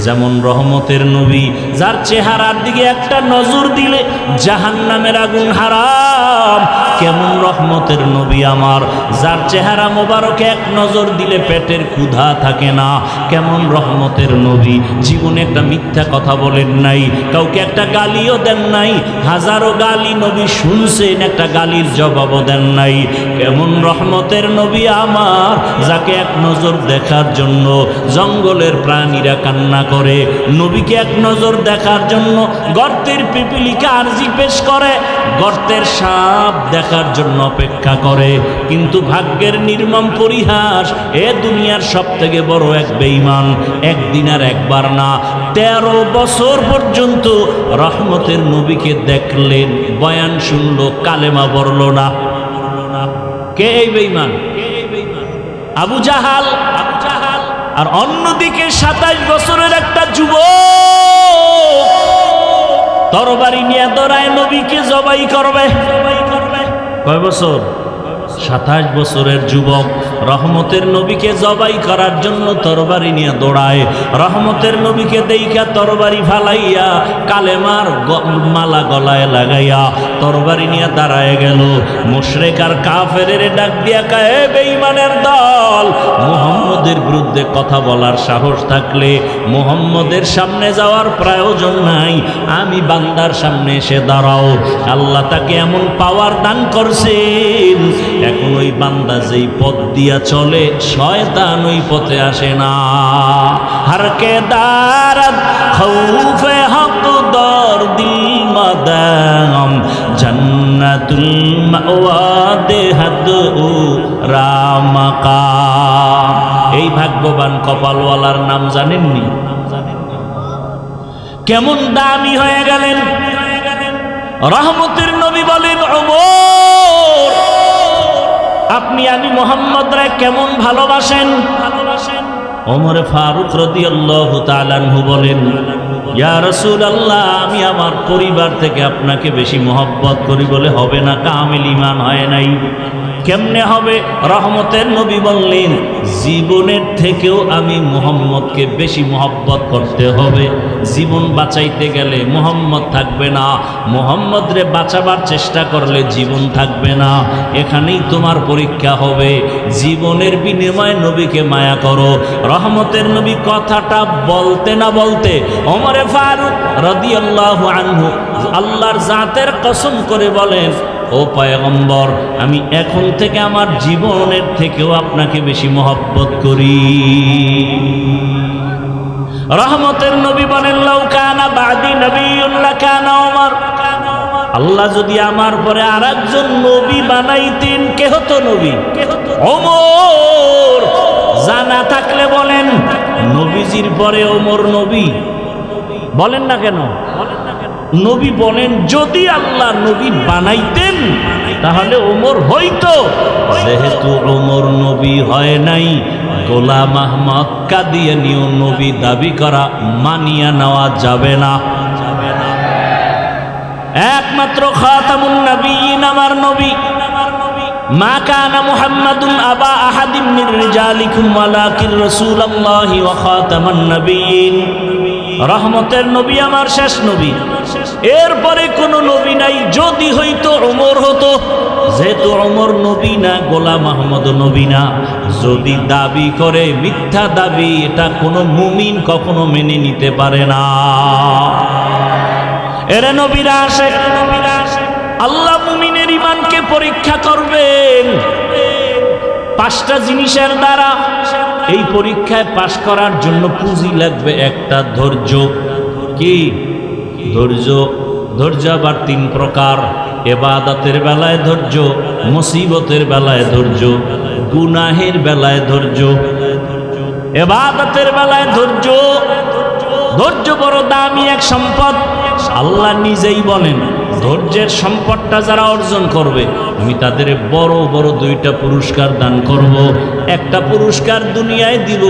যেমন রহমতের নবী, যার চেহারার দিকে একটা নজর দিলে জাহান্নামের আগুন হারাম, কেমন রহমতের নবী আমার, যার চেহারা মোবারকে এক নজর দিলে পেটের ক্ষুধা থাকে না, কেমন রহমতের নবী, জীবনে একটা মিথ্যা কথা বলেন নাই, কাউকে একটা গালিও দেন নাই, হাজারো গালি নবী শুনছেন, একটা গালির জবাবও দেন নাই, কেমন রহমতের নবী আমার, যাকে এক নজর দেখার জন্য জঙ্গলের প্রাণীরা কান্না করে, নবীকে এক নজর দেখার জন্য গর্তের পিপিলিকা আরজি পেশ করে, গর্তের সাপ দেখার জন্য অপেক্ষা করে, কিন্তু ভাগ্যের নির্মম পরিহাস, এ দুনিয়ার সব থেকে বড় এক বেঈমান একদিন আর একবার না 13 বছর পর্যন্ত রহমতের নবীকে দেখলেন, বয়ান শুনলো, কালেমা পড়ল না। কে এই বেঈমান? আবু জাহাল। আর অন্যদিকে 27 বছরের একটা যুবক তরবারি নিয়ে দৌড়ায় নবীকে জবাই করবে। কয় বছর? 27 বছরের যুবক রহমতের নবীকে জবাই করার জন্য তরবারি নিয়ে দৌড়ায়, রহমতের নবীকে দেইখা তরবারি ফালাইয়া কালেমার মালা গলায় লাগাইয়া তরবারি নিয়ে দাঁড়ায় গেল। মুশরিক আর কাফেরের ডাক দিয়া কয়, এ বেঈমানের দল, মুহাম্মদের বিরুদ্ধে কথা বলার সাহস থাকলে মুহাম্মদের সামনে যাওয়ার প্রয়োজন নাই, আমি বান্দার সামনে এসে দাঁড়াও। আল্লাহ তাকে এমন পাওয়ার দান করছেন, এখন ওই বান্দা যেই পথ দিয়া চলে শয়তান ওই পথে আসে না। হারকে দারাত খৌফে হক দর দিল মাদাম জান্নাতুল মাওয়া দেহাদ ও রামাকা। এই ভাগ্যবান কপালওয়ালার নাম জানেননি? কেমন দামি হয়ে গেলেন। রহমতের নবী বলেন, ওমর আপনি আমি মুহাম্মদরে কেমন ভালোবাসেন? ওমর ফারুক রাদিয়াল্লাহু তাআলা আনহু বলেন, ইয়া রাসূলুল্লাহ, আমি আমার পরিবার থেকে আপনাকে বেশি মহব্বত করি বলে হবে না, কামিল ঈমান হয় নাই। কেমনে হবে? রহমতের নবী বললেন, জীবনের থেকেও আমি মুহাম্মদকে বেশি মহব্বত করতে হবে। জীবন বাঁচাইতে গেলে মুহাম্মদ থাকবে না, মুহাম্মদরে বাঁচাবার চেষ্টা করলে জীবন থাকবে না। এখানেই তোমার পরীক্ষা হবে। জীবনের বিনিময়ে নবীকে মায়া করো। রহমতের নবী কথাটা বলতে না বলতে ওমর ফারুক রাদিয়াল্লাহু আনহু আল্লাহর জাতের কসম করে বলেন, ও পয়গম্বর, আমি এখন থেকে আমার জীবনের থেকেও আপনাকে বেশি মহব্বত করি। রহমতের নবী বলেন, লাউ কানা বাদি নবিয়্যুন লাকানা ওমর, আল্লাহ যদি আমার পরে আরেকজন নবী বানাইতেন, কে হতো নবী? ওমর। জানা থাকলে বলেন, নবীজির পরে ওমর নবী? বলেন না কেন? নবী বলেন, যদি আল্লাহ নবী বানাইতেন তাহলে ওমর হইতো। যেহেতু ওমর নবী হয় নাই, গোলাম আহমদ কাদিয়ানীও নবী দাবি করা মানিয়া নেওয়া যাবে না। একমাত্র খাতামুন নবিয়্যিন আমার নবী। মা কানা মুহাম্মাদুন আবা আহাদিম মির রিজালিকুম ওয়ালাকিন রাসূলুল্লাহি ওয়া খাতামান নবিয়্যিন। রহমতের নবী আমার শেষ নবী, এরপরে কোনো নবী নাই। যদি হইতো ওমর হতো, যেহেতু ওমর নবী না, গোলাম আহমদ নবী না। যদি দাবি করে মিথ্যা দাবি, এটা কোনো মুমিন কখনো মেনে নিতে পারে না। এরে নবীরা আসে, আল্লাহ মুমিনের ঈমানকে পরীক্ষা করবেন 5টা জিনিসের দ্বারা। এই পরীক্ষায় পাশ করার জন্য পুঁজি লাগবে একটা, ধৈর্য। কি ধৈর্য? ধৈর্য আবার 3 প্রকার। ইবাদতের বেলায় ধৈর্য, মুসিবতের বেলায় ধৈর্য, গুনাহের বেলায় ধৈর্য। ইবাদতের বেলায় ধৈর্য, ধৈর্য বড় দামি এক সম্পদ। আল্লাহ নিজেই বলেন, ধৈর্যের সম্পদটা যারা অর্জন করবে আমি তাদের বড় বড় 2টা পুরস্কার দান করব। একটা পুরস্কার দুনিয়ায় দিব,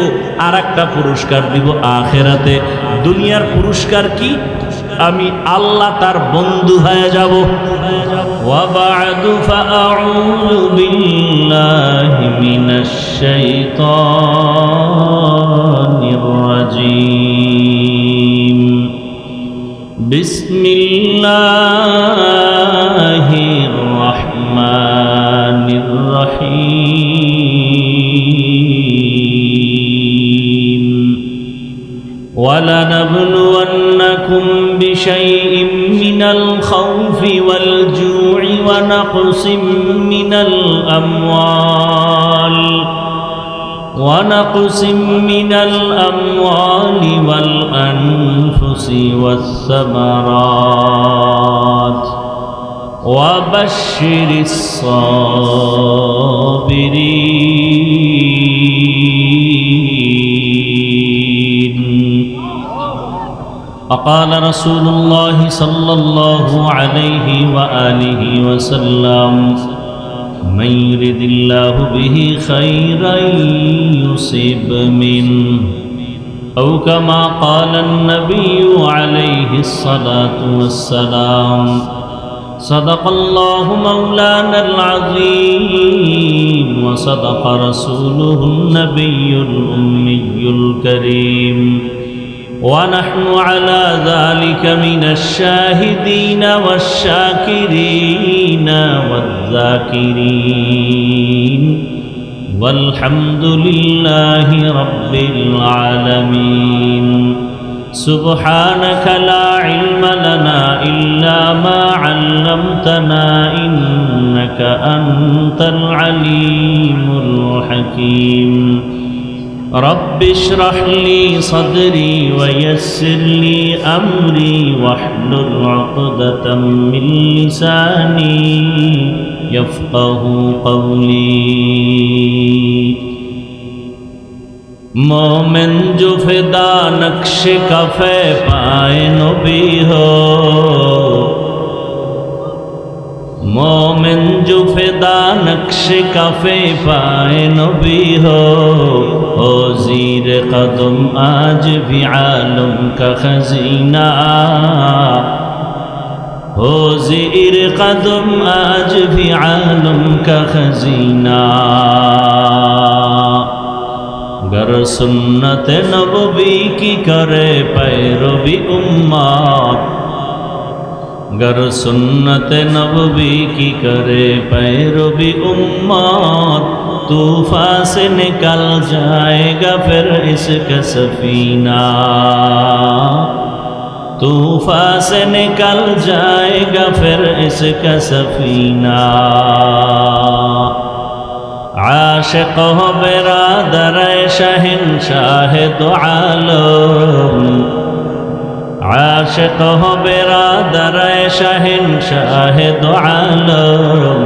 আর একটা পুরস্কার দিব আখিরাতে। দুনিয়ার পুরস্কার কি? আমি আল্লাহ তার বন্ধু হয়ে যাব। ওয়া বা'দু ফাআউযু বিল্লাহি মিনাশ শাইতানির রাজীম। بسم الله الرحمن الرحيم ولنبلونكم بشيء من الخوف والجوع ونقص من الأموال والأنفس والثمرات وبشر الصابرين. وقال رسول الله صلى الله عليه وآله وسلم من يرد الله به خيرا يصب منه أو كما قال النبي عليه الصلاة والسلام. صدق الله مولانا العظيم وصدق رسوله النبي الأمي الكريم ونحن على ذلك من الشاهدين والشاكرين والذاكرين والحمد لله رب العالمين. سبحانك لا علم لنا إلا ما علمتنا إنك أنت العليم الحكيم. رب اشرح لي صدري ويسر لي أمري واحلل عقدة من لساني يفقه قولي. مومن جو فدا نقش کفے پائے نبی ہو مومن جو فدا نقش کفے پائے نبی ہو زیر قدم آج بھی عالم کا خزینہ ہو زیر قدم آج بھی عالم کا خزینہ. گر سنت نبوی کی کرے پیروی امت گر سنت نبوی کی کرے پیروی امت طوفان سے نکل جائے گا پھر اس کا سفینہ طوفان سے نکل جائے گا پھر اس کا سفینہ. عاشق ہو برادر شہنشاہ دو عالم عاشق ہو برادر شہنشاہ دو عالم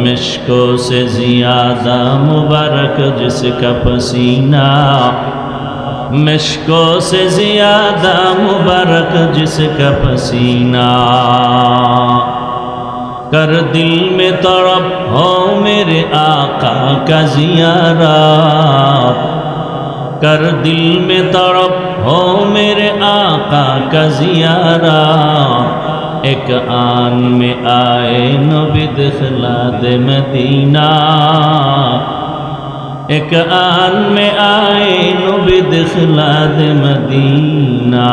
مشکوں سے زیادہ مبارک جس کا پسینہ مشکوں سے زیادہ مبارک جس کا پسینہ. کر دل میں طرب ہو میرے آقا کا زیارت کر دل میں طرب ہو میرے آقا کا زیارت. ایک آن میں آئے نبی دخلا دے مدینہ ایک آن میں آئے نبی دخلا دے مدینہ.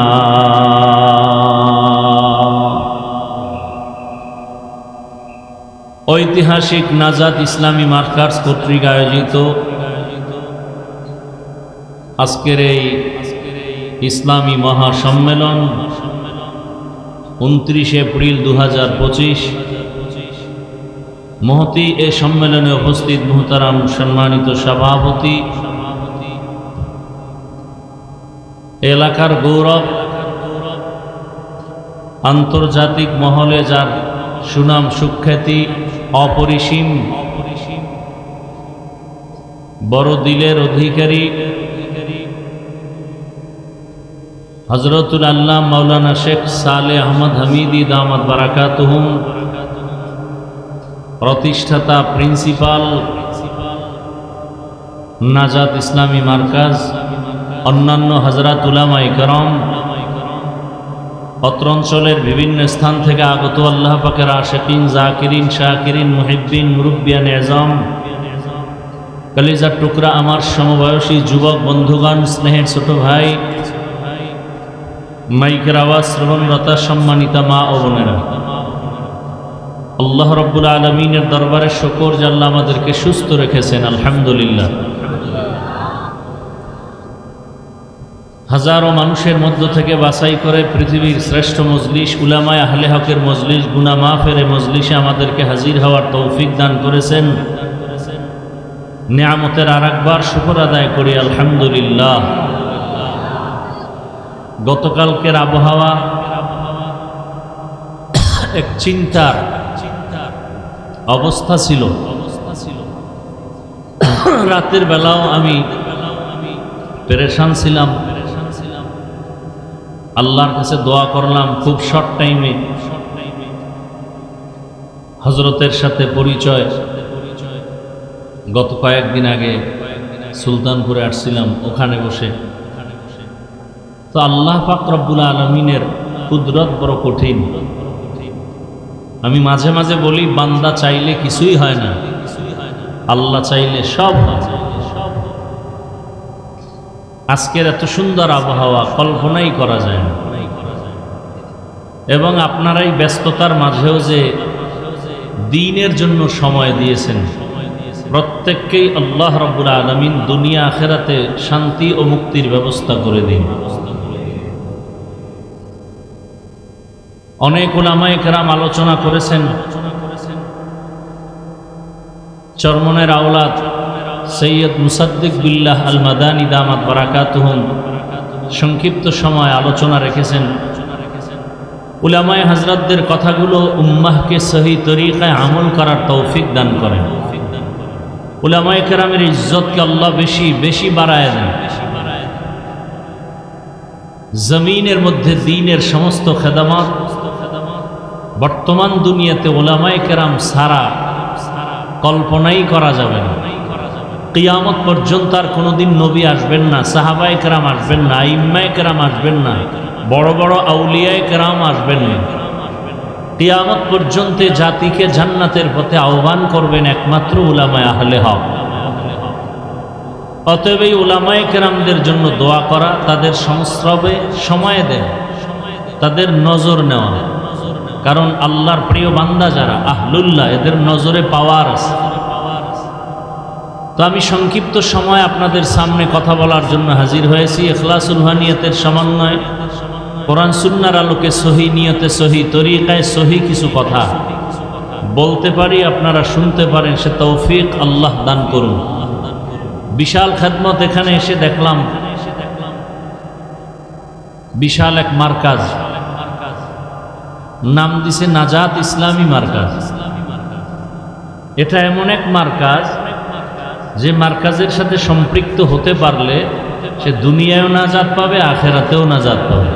ঐতিহাসিক নাজাত ইসলামী মার্কার্স কর্তৃক আয়োজিত আজকের এই ইসলামী মহাসম্মেলন 29 এপ্রিল 2025 মহতি এ সম্মেলনে উপস্থিত মুহতারাম সম্মানিত সভাপতি এলাকার গৌরব আন্তর্জাতিক মহলে যার সুনাম সুখ্যাতি অপরিসীম বড় দিলের অধিকারী হযরতুল আল্লাহ মাওলানা শেখ সালেহ আহমদ হামিদি দামাত বারাকাতুহুম প্রতিষ্ঠাতা প্রিন্সিপাল নাজাত ইসলামী মার্কাজ অন্যান্য হযরত উলামায়ে কেরাম অত্র অঞ্চলের বিভিন্ন স্থান থেকে আগত আল্লাহ পাকের আশিকিন জাকিরিন শাকিরিন মুহিব্বিন মুরব্বিয়ান এজাম কলিজার টুকরা আমার সমবয়সী যুবক বন্ধুগণ স্নেহের ছোট ভাই মাইকের আওয়াজ শ্রবণরতা সম্মানিতা মা ও বোনেরা, আল্লাহ রাব্বুল আলামিনের দরবারে শুকর যে আল্লাহ আমাদেরকে সুস্থ রেখেছেন, আলহামদুলিল্লাহ। হাজারো মানুষের মধ্য থেকে বাছাই করে পৃথিবীর শ্রেষ্ঠ মজলিস উলামায়ে আহলে হকের মজলিস, গুনাহ মাফের মজলিসে আমাদেরকে হাজির হওয়ার তৌফিক দান করেছেন। নিয়ামতের আরেকবার শুকর আদায় করি, আলহামদুলিল্লাহ। গতকালকের আবহাওয়া এক চিন্তার অবস্থা ছিল। রাতের বেলাও আমি পেরেশান ছিলাম, আল্লাহর কাছে দোয়া করলাম। খুব শর্ট টাইমে হযরতের সাথে পরিচয়। গত কয়েকদিন আগে সুলতানপুরে আসছিলাম, ওখানে বসে তো আল্লাহ পাক রব্বুল আলামিনের কুদরত বড় কঠিন। আমি মাঝে মাঝে বলি, বান্দা চাইলে কিছুই হয় না, আল্লাহ চাইলে সব হয়। আজকের এত সুন্দর আবহাওয়া কল্পনাই করা যায় না, এবং আপনারাই ব্যস্ততার মাঝেও যে দ্বীনের জন্য সময় দিয়েছেন, প্রত্যেককেই আল্লাহ রাব্বুল আলামিন দুনিয়া আখিরাতে শান্তি ও মুক্তির ব্যবস্থা করে দিন। অনেক উলামায়ে কেরাম আলোচনা করেছেন। চরমনের আওলাদ সৈয়দ মুসাদ্দিক বিল্লাহ আল মাদানী দামাত বারাকাতুহুম সংক্ষিপ্ত সময় আলোচনা রেখেছেন। উলামায়ে হযরতদের কথাগুলো উম্মাহকে সহি তরিকায় আমল করার তৌফিক দান করেন। উলামায়ে কেরামের ইজ্জতকে আল্লাহ বেশি বেশি বাড়ায় দেন। জমিনের মধ্যে দ্বীনের সমস্ত খেদমত বর্তমান দুনিয়াতে উলামায়ে কেরাম ছাড়া কল্পনাই করা যাবে না। কিয়ামত পর্যন্ত আর কোনোদিন নবী আসবেন না, সাহাবায়ে কেরাম আসবেন না, আইম্মায়ে কেরাম আসবেন না, বড় বড় আউলিয়ায়ে কেরাম আসবেন না। কিয়ামত পর্যন্ত জাতিকে জান্নাতের পথে আহ্বান করবেন একমাত্র উলামায়ে আহলে হক। অতএব এই উলামায়ে কেরামদের জন্য দোয়া করা, তাদের সংস্রবে সময় দেন, তাদের নজর নেওয়া। কারণ আল্লাহর প্রিয় বান্দা যারা আহলুল্লাহ, এদের নজরে পাওয়ার আছে। তো আমি সংক্ষিপ্ত সময় আপনাদের সামনে কথা বলার জন্য হাজির হয়েছি। ইখলাসুল নিয়তের সমন্বয়, কোরআন সুন্নাহর আলোকে সহি নিয়তে সহি তরিকায় সহি কিছু কথা বলতে পারি, আপনারা শুনতে পারেন, সে তৌফিক আল্লাহ দান করুন। বিশাল খেদমত। এখানে এসে দেখলাম বিশাল এক মার্কাজ, নাম দিছে নাজাত ইসলামী মার্কাজ। এটা এমন এক মার্কাজ যে মার্কাজের সাথে সম্পৃক্ত হতে পারলে সে দুনিয়ায়ও নাজাত পাবে, আখেরাতেও নাজাত পাবে।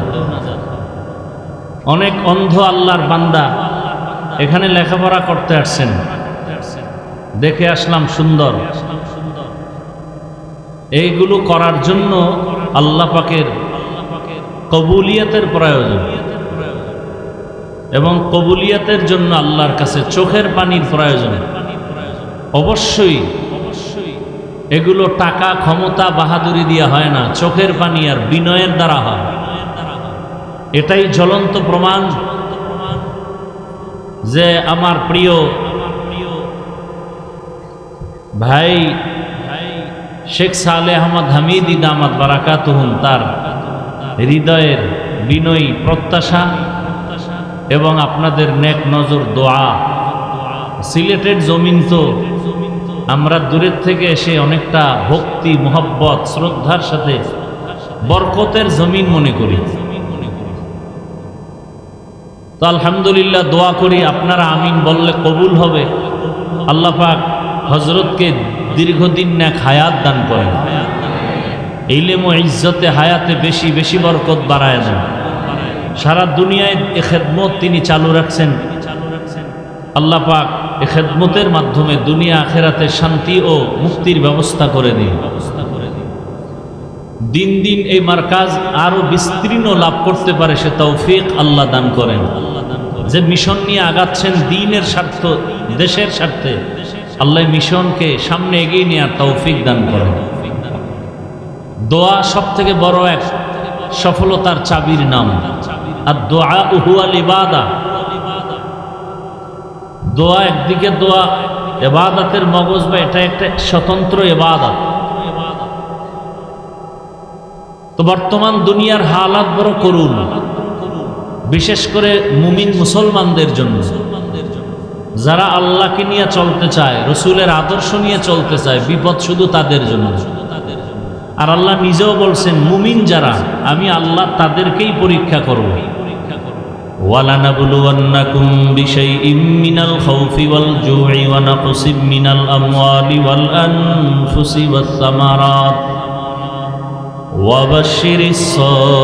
অনেক অন্ধ আল্লাহর বান্দা এখানে লেখাপড়া করতে আসছেন, দেখে আসলাম সুন্দর। এইগুলো করার জন্য আল্লাহ পাকের কবুলিয়তের প্রয়োজন, এবং কবুলিয়তের জন্য আল্লাহর কাছে চোখের পানির প্রয়োজন। অবশ্যই এগুলো টাকা, ক্ষমতা, বাহাদুরি দিয়ে হয় না, চোখের পানি আর বিনয়ের দ্বারা হয়। এটাই জ্বলন্ত প্রমাণ যে আমার প্রিয় ভাই শেখ সালেহ আহমদ হামিদি দামাত বারাকাতুহুম তার হৃদয়ের বিনয়ী প্রত্যাশা এবং আপনাদের নেক নজর দোয়া। সিলেটের জমিন তো আমরা দূরের থেকে এসে অনেকটা ভক্তি, মোহব্বত, শ্রদ্ধার সাথে বরকতের জমিন মনে করি। তো আলহামদুলিল্লাহ দোয়া করি, আপনারা আমিন বললে কবুল হবে। আল্লাহ পাক হযরতকে দীর্ঘদিন নেক হায়াত দান করেন, ইলম ও ইজ্জতে হায়াতে বেশি বেশি বরকত বাড়ায় দেন। সারা দুনিয়ায় এ খেদমত তিনি চালু রাখছেন। আল্লাহ পাক এ খেদমতের মাধ্যমে দুনিয়া আখেরাতে শান্তি ও মুক্তির ব্যবস্থা করে দিন। দিন দিন এই মার্কাজ আরো বিস্তীর্ণ লাভ করতে পারে সে তৌফিক আল্লাহ দান করেন। যে মিশন নিয়ে আগাচ্ছেন দ্বীনের স্বার্থ, দেশের স্বার্থে, আল্লাহ মিশনকে সামনে এগিয়ে নেওয়ার তৌফিক দান করেন। দোয়া সব থেকে বড় এক সফলতার চাবির নাম। আর দোয়া হুয়াল ইবাদা, দোয়া একদিকে দোয়া ইবাদতের মগজ, বা এটা একটা স্বতন্ত্র ইবাদত। তো বর্তমান দুনিয়ার হালাত বড় করুন, বিশেষ করে মুমিন মুসলমানদের জন্য, যারা আল্লাহকে নিয়ে চলতে চায়, রসুলের আদর্শ নিয়ে চলতে চায়, বিপদ শুধু তাদের জন্য। আর আল্লাহ নিজেও বলছেন, মুমিন যারা, আমি আল্লাহ তাদেরকেই পরীক্ষা করব। وَلَنَبْلُوَنَّكُمْ بِشَيْءٍ مِّنَ الْخَوْفِ وَالْجُوعِ وَنَقْصٍ مِّنَ الْأَمْوَالِ وَالْأَنفُسِ وَالثَّمَرَاتِ وَبَشِّرِ الصَّابِرِينَ।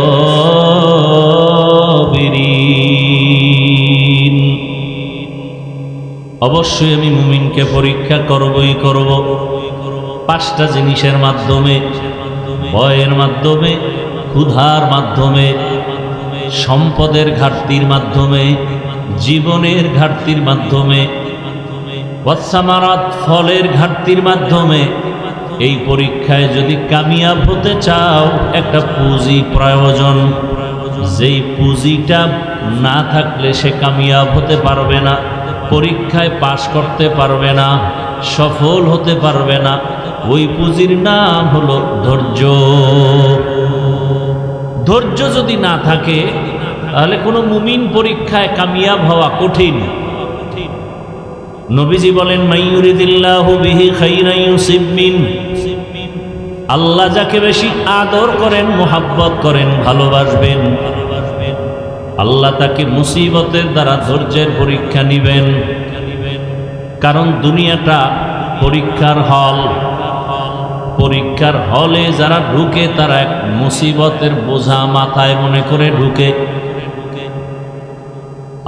অবশ্যই আমি মুমিনকে পরীক্ষা করবই করব, 5টা জিনিসের মাধ্যমে: ভয়ের মাধ্যমে, ক্ষুধার মাধ্যমে, সম্পদের ঘাটতির মাধ্যমে, জীবনের ঘাটতির মাধ্যমে, ওয়াসসামারাত, ফলের ঘাটতির মাধ্যমে। এই পরীক্ষায় যদি কামিয়াব হতে চাও, একটা পুঁজি প্রয়োজন। যেই পুঁজিটা না থাকলে সে কামিয়াব হতে পারবে না, পরীক্ষায় পাশ করতে পারবে না, সফল হতে পারবে না। ওই পুঁজির নাম হলো ধৈর্য। ধৈর্য যদি না থাকে, তাহলে কোনো মুমিন পরীক্ষায় কামিয়াব হওয়া কঠিন। নবীজি বলেন, মাইয়ুরিদিল্লাহু বিহি খাইরান ইউসিব মিন। আল্লাহ যাকে বেশি আদর করেন, মোহাব্বত করেন, ভালোবাসবেন, আল্লাহ তাকে মুসিবতের দ্বারা ধৈর্যের পরীক্ষা নিবেন। কারণ দুনিয়াটা পরীক্ষার হল। পরীক্ষার হলে যারা ঢুকে, তারা এক মুসিবতের বোঝা মাথায় মনে করে ঢুকে।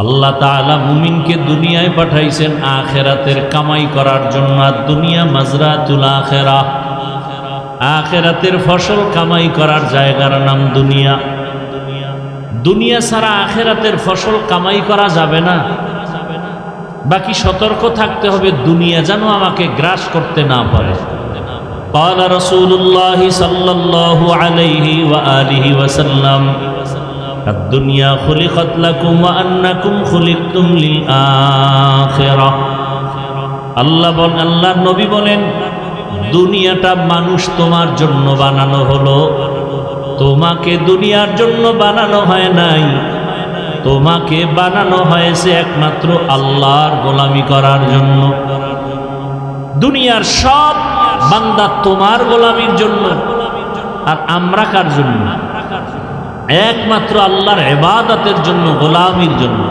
আল্লাহ তাআলা মুমিনকে দুনিয়ায় পাঠাইছেন আখিরাতের কামাই করার জন্য। আর দুনিয়া মাজরাতুল আখিরাহ, আখিরাতের ফসল কামাই করার জায়গার নাম দুনিয়া। দুনিয়া ছাড়া আখিরাতের ফসল কামাই করা যাবে না। বাকি সতর্ক থাকতে হবে, দুনিয়া যেন আমাকে গ্রাস করতে না পারে। قال رسول الله صلى الله عليه وآله وسلم الدنيا خلقت لكم وأنكم خلقتم للآخرة। আল্লাহ নবী বলেন, দুনিয়াটা মানুষ তোমার জন্য বানানো হলো, তোমাকে দুনিয়ার জন্য বানানো হয় নাই। তোমাকে বানানো হয়েছে একমাত্র আল্লাহর গোলামি করার জন্য। দুনিয়ার সব বান্দা তোমার গোলামির জন্য। আর আমরা কার জন্য? একমাত্র আল্লাহর ইবাদতের জন্য, গোলামির জন্য।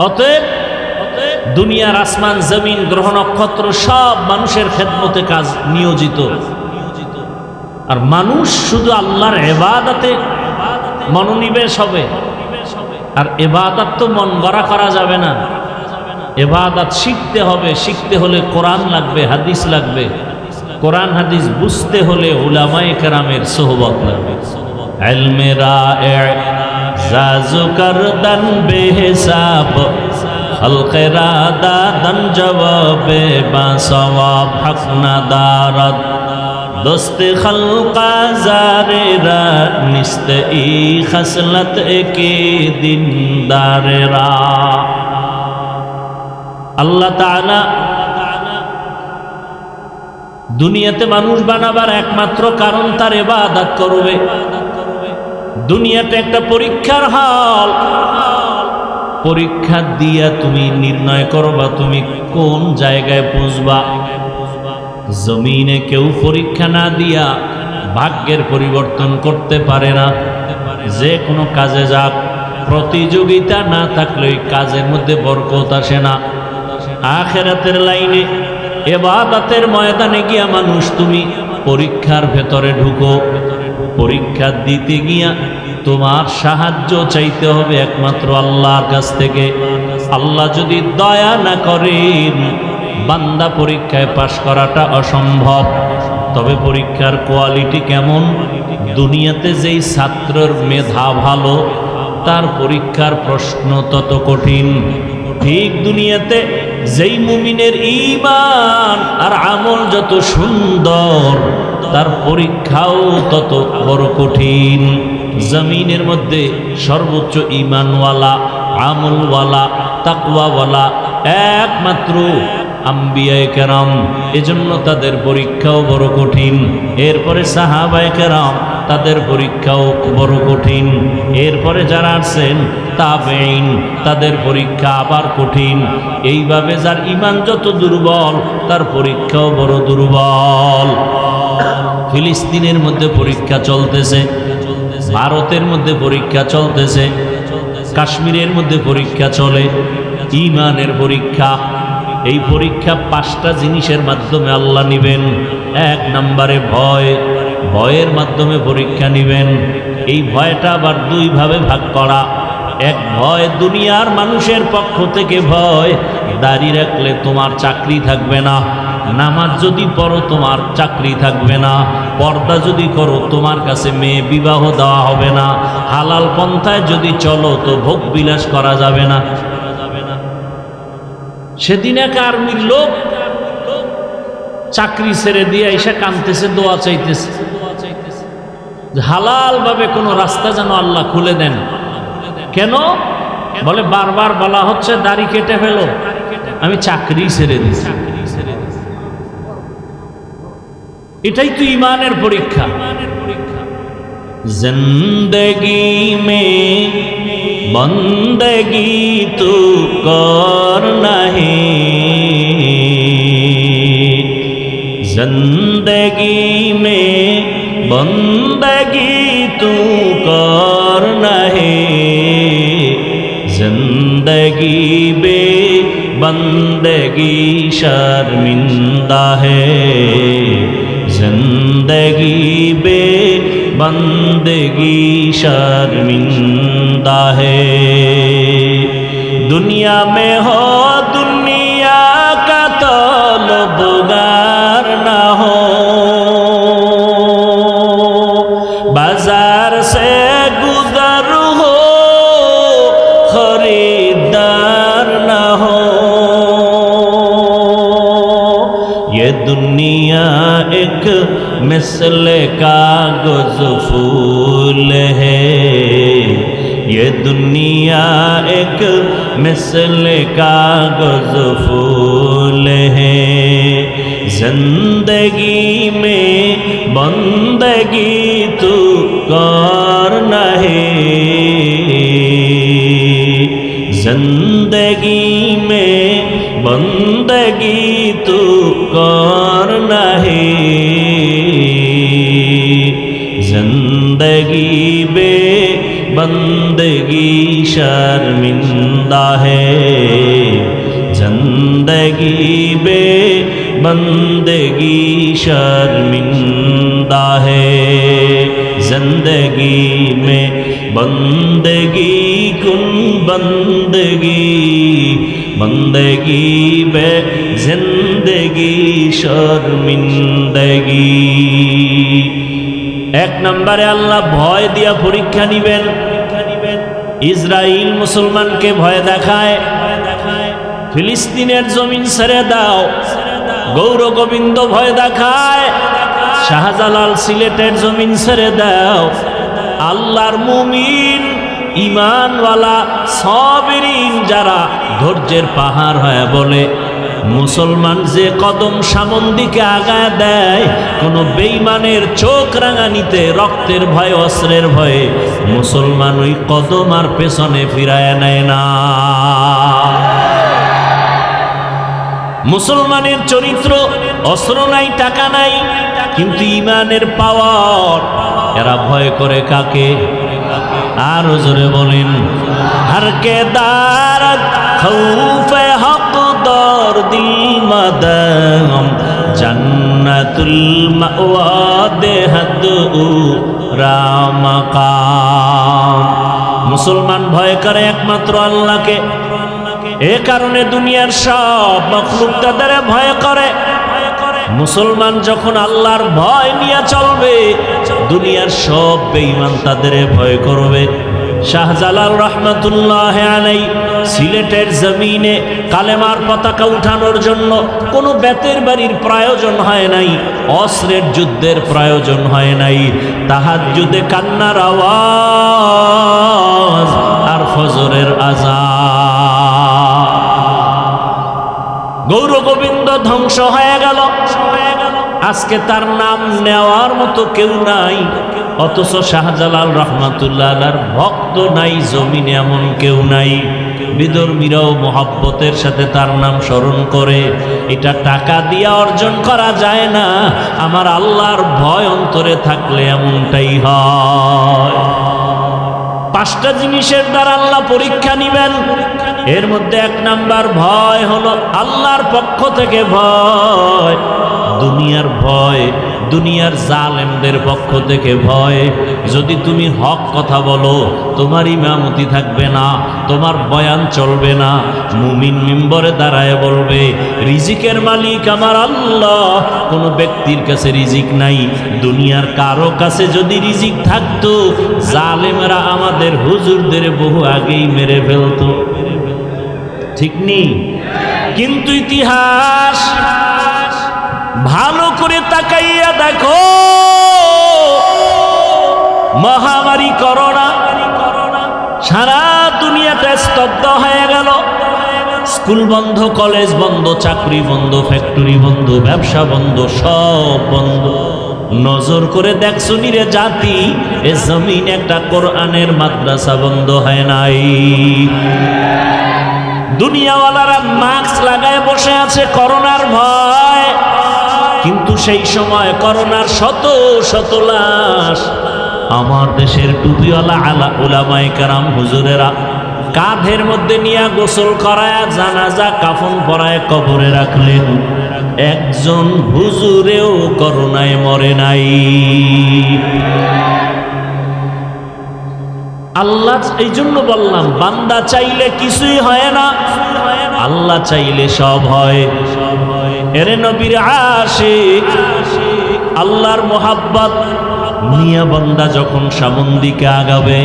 অতএব দুনিয়ার আসমান, জমিন, গ্রহ নক্ষত্র সব মানুষের খেদমতে কাজ নিয়োজিত। আর মানুষ শুধু আল্লাহর ইবাদতে মনোনিবেশ হবে। আর ইবাদত তো মন গড়া করা যাবে না। ইবাদত শিখতে হবে। শিখতে হলে কোরআন লাগবে, হাদিস লাগবে। কোরআন হাদিস বুঝতে হলে উলামায়ে কেরামের সোহবত লাগবে। ইলমে রায়ে জাজু করদান বেহিসাব, খলকে রাদাদান জবাবে বা সওয়াব, হক না দারদ দোস্তে খলকা জারেরা, নিস্তে ই খসলত কে দিন দারেরা। আল্লাহ তাআলা দুনিয়াতে মানুষ বানাবার একমাত্র কারণ তার ইবাদত করবে। দুনিয়াটা একটা পরীক্ষার হল। পরীক্ষা দিয়া তুমি নির্ণয় করবা তুমি কোন জায়গায় পৌঁছবা। জমিনে কেউ পরীক্ষা না দিয়া ভাগ্যের পরিবর্তন করতে পারে না। যে কোনো কাজে যাক, প্রতিযোগিতা না থাকলে ওই কাজের মধ্যে বরকত আসে না। আখিরাতের লাইনে, ইবাদতের ময়দানে গিয়া মানুষ তুমি পরীক্ষার ভেতরে ঢুকো। পরীক্ষা দিতে গিয়া তোমার সাহায্য চাইতে হবে একমাত্র আল্লাহর কাছ থেকে। আল্লাহ যদি দয়া না করেন, বান্দা পরীক্ষায় পাশ করাটা অসম্ভব। তবে পরীক্ষার কোয়ালিটি কেমন? দুনিয়াতে যেই ছাত্রের মেধা ভালো, তার পরীক্ষার প্রশ্ন তত কঠিন। ঠিক দুনিয়াতে যেই মুমিনের ঈমান আর আমল যত সুন্দর, তার পরীক্ষাও তত বড় কঠিন। জমিনের মধ্যে সর্বোচ্চ ঈমানওয়ালা, আমলওয়ালা, তাকওয়াওয়ালা একমাত্র আম্বিয়ায়ে কেরাম, এজন্য তাদের পরীক্ষাও বড় কঠিন। এরপরে সাহাবায়ে কেরাম, তাদের পরীক্ষাও বড় কঠিন। এরপরে যারা আছেন তাবেঈন, তাদের পরীক্ষা আবার কঠিন। এইভাবে যার ঈমান যত দুর্বল, তার পরীক্ষাও বড় দুর্বল। ফিলিস্তিনের মধ্যে পরীক্ষা চলতেছে, ভারতের মধ্যে পরীক্ষা চলতেছে, কাশ্মীরের মধ্যে পরীক্ষা চলে, ঈমানের পরীক্ষা। এই পরীক্ষা 5টা জিনিসের মাধ্যমে আল্লাহ নিবেন। 1 নম্বরে ভয়, ভয়ের মাধ্যমে পরীক্ষা নিবেন। এই ভয়টা আবার 2 ভাবে ভাগ করা। এক ভয় দুনিয়ার মানুষের পক্ষ থেকে ভয়, দাড়ি রাখলে তোমার চাকরি থাকবে না, নামাজ যদি পড়ো তোমার চাকরি থাকবে না, পর্দা যদি করো তোমার কাছে মেয়ে বিবাহ দেওয়া হবে না, হালাল পন্থায় যদি চলো তো ভোগ বিলাস করা যাবে না। সেদিন এক আর্মির লোক চাকরি ছেড়ে দিয়ে এসে কাঁদতেছে, দোয়া চাইতেছে, হালাল ভাবে কোনো রাস্তা যেন আল্লাহ খুলে দেন। কেন? বলে বারবার বলা হচ্ছে দাড়ি কেটে ফেলো, আমি চাকরি ছেড়ে দিচ্ছি। এটাই তো ঈমানের পরীক্ষা। জিন্দগি মে বন্দগি তু করনা হে, জিন্দগি মে বন্দগি তু করনা হে, जिंदगी बे बंदगी शर्मिंदा है, जिंदगी बे बंदगी शर्मिंदा है। दुनिया में हो दुनिया का तलबगार ना हो, बाजार से गुजर हो खरीदार ना हो। ये दुनिया एक मिसल कागज फूल है, ये दुनिया एक मिसल कागज फूल है। जिंदगी में बंदगी तू करना है, जिंदगी में बंदगी तू करना है, जिंदगी बे बंदगी शर्मिंदा है, जिंदगी बे बंदगी शर्मिंदा है। जिंदगी में बंदगी कुन बंदगी, बंदगी बे जिंदगी शर्मिंदगी। 1 নম্বরে আল্লাহ ভয় দিয়া পরীক্ষা নিবেন। ইসরাইল মুসলমানকে ভয় দেখায়, ফিলিস্তিনের জমিন ছেড়ে দাও, গৌর গোবিন্দ ভয় দেখায়, শাহজালাল সিলেটের জমিন ছেড়ে দাও। আল্লাহর মুমিন ঈমানওয়ালা সাবিরিন যারা ধৈর্যের পাহাড় হয় বলে, মুসলমান যে কদম সামন দিকে আগায় দেয়, কোনো বেঈমানের চোখ রাঙানিতে রক্তের ভয়, অস্ত্রের ভয়ে মুসলমান ওই কদম আর পেছনে ফিরায় নেয় না। মুসলমানের চরিত্র, অস্ত্র নাই, টাকা নাই, কিন্তু ঈমানের পাওয়ার। এরা ভয় করে কাকে? আরো জোরে বলেন, হরকে দারত খৌফে হক দর দিল মদম, জান্নাতুল মাওয়া দেহদ রামাকাম। মুসলমান ভয় করে একমাত্র আল্লাহকে। এ কারণে দুনিয়ার সব মখলুক তাদের ভয় করে। মুসলমান যখন আল্লাহর ভয় নিয়ে চলবে, দুনিয়ার সব বেঈমান তাদের ভয় করবে। শাহজালাল রহমতুল্লাহ আলাই সিলেটের জমিনে কালেমার পতাকা উঠানোর জন্য কোনো বেতের বাড়ির প্রয়োজন হয় নাই, অস্ত্রের যুদ্ধের প্রয়োজন হয় নাই। তাহাজ্জুদে কান্নার আওয়াজ আর ফজরের আযান। গৌর গোবিন্দ ধ্বংস হয়ে গেল, আজকে তার নাম নেওয়ার মতো কেউ নাই। অথচ শাহজালাল রহমাতুল্লাহ আলাইহির ভক্ত নাই জমিনে, এমন কেউ নাই। বিধর্মীরাও মোহাব্বতের সাথে তার নাম স্মরণ করে। এটা টাকা দিয়ে অর্জন করা যায় না, আমার আল্লাহর ভয় অন্তরে থাকলে এমনটাই হয়। 5টা জিনিসের দ্বারা আল্লাহ পরীক্ষা নিবেন। এর মধ্যে 1 নাম্বার ভয় হলো আল্লাহর পক্ষ থেকে ভয়, দুনিয়ার ভয়, দুনিয়ার জালেমদের পক্ষ থেকে ভয়। যদি তুমি হক কথা বলো, তোমার ইমামতি থাকবে না, তোমার বয়ান চলবে না। মুমিন মিম্বরে দাঁড়ায় বলবে রিজিকের মালিক আমার আল্লাহ, কোনো ব্যক্তির কাছে রিজিক নাই। দুনিয়ার কারো কাছে যদি রিজিক থাকতো, জালেমরা আমাদের হুজুরদের বহু আগেই মেরে ফেলতো, ঠিক নেই? কিন্তু ইতিহাস ভালো করে তাকাইয়া দেখো, মহামারী করোনা সারা দুনিয়াটা স্তব্ধ হয়ে গেল। স্কুল বন্ধ, কলেজ বন্ধ, চাকরি বন্ধ, ফ্যাক্টরি বন্ধ, ব্যবসা বন্ধ, সব বন্ধ। নজর করে দেখছো নিরে জাতি, এ জমিন একটা কোরআনের মাদ্রাসা বন্ধ হয় নাই। দুনিয়াওয়ালারা মাস্ক লাগায় বসে আছে করোনার ভয়, কিন্তু সেই সময় করোনার শত শত লাশ আমার দেশের টুপিওয়ালা উলামায়ে কেরাম হুজুরেরা কাঁধের মধ্যে নিয়ে গোসল করায়, জানাজা কাফন পরায় কবরে রাখলেন। একজন হুজুরেও করোনায় মরে নাই। আল্লাহ, এই জন্য বললাম বান্দা চাইলে কিছুই হয় না, আল্লাহ চাইলে সব হয়। এরে নবীর আশিক, আল্লাহর মোহাব্বত নিয়া বান্দা যখন সামন দিকে আগাবে,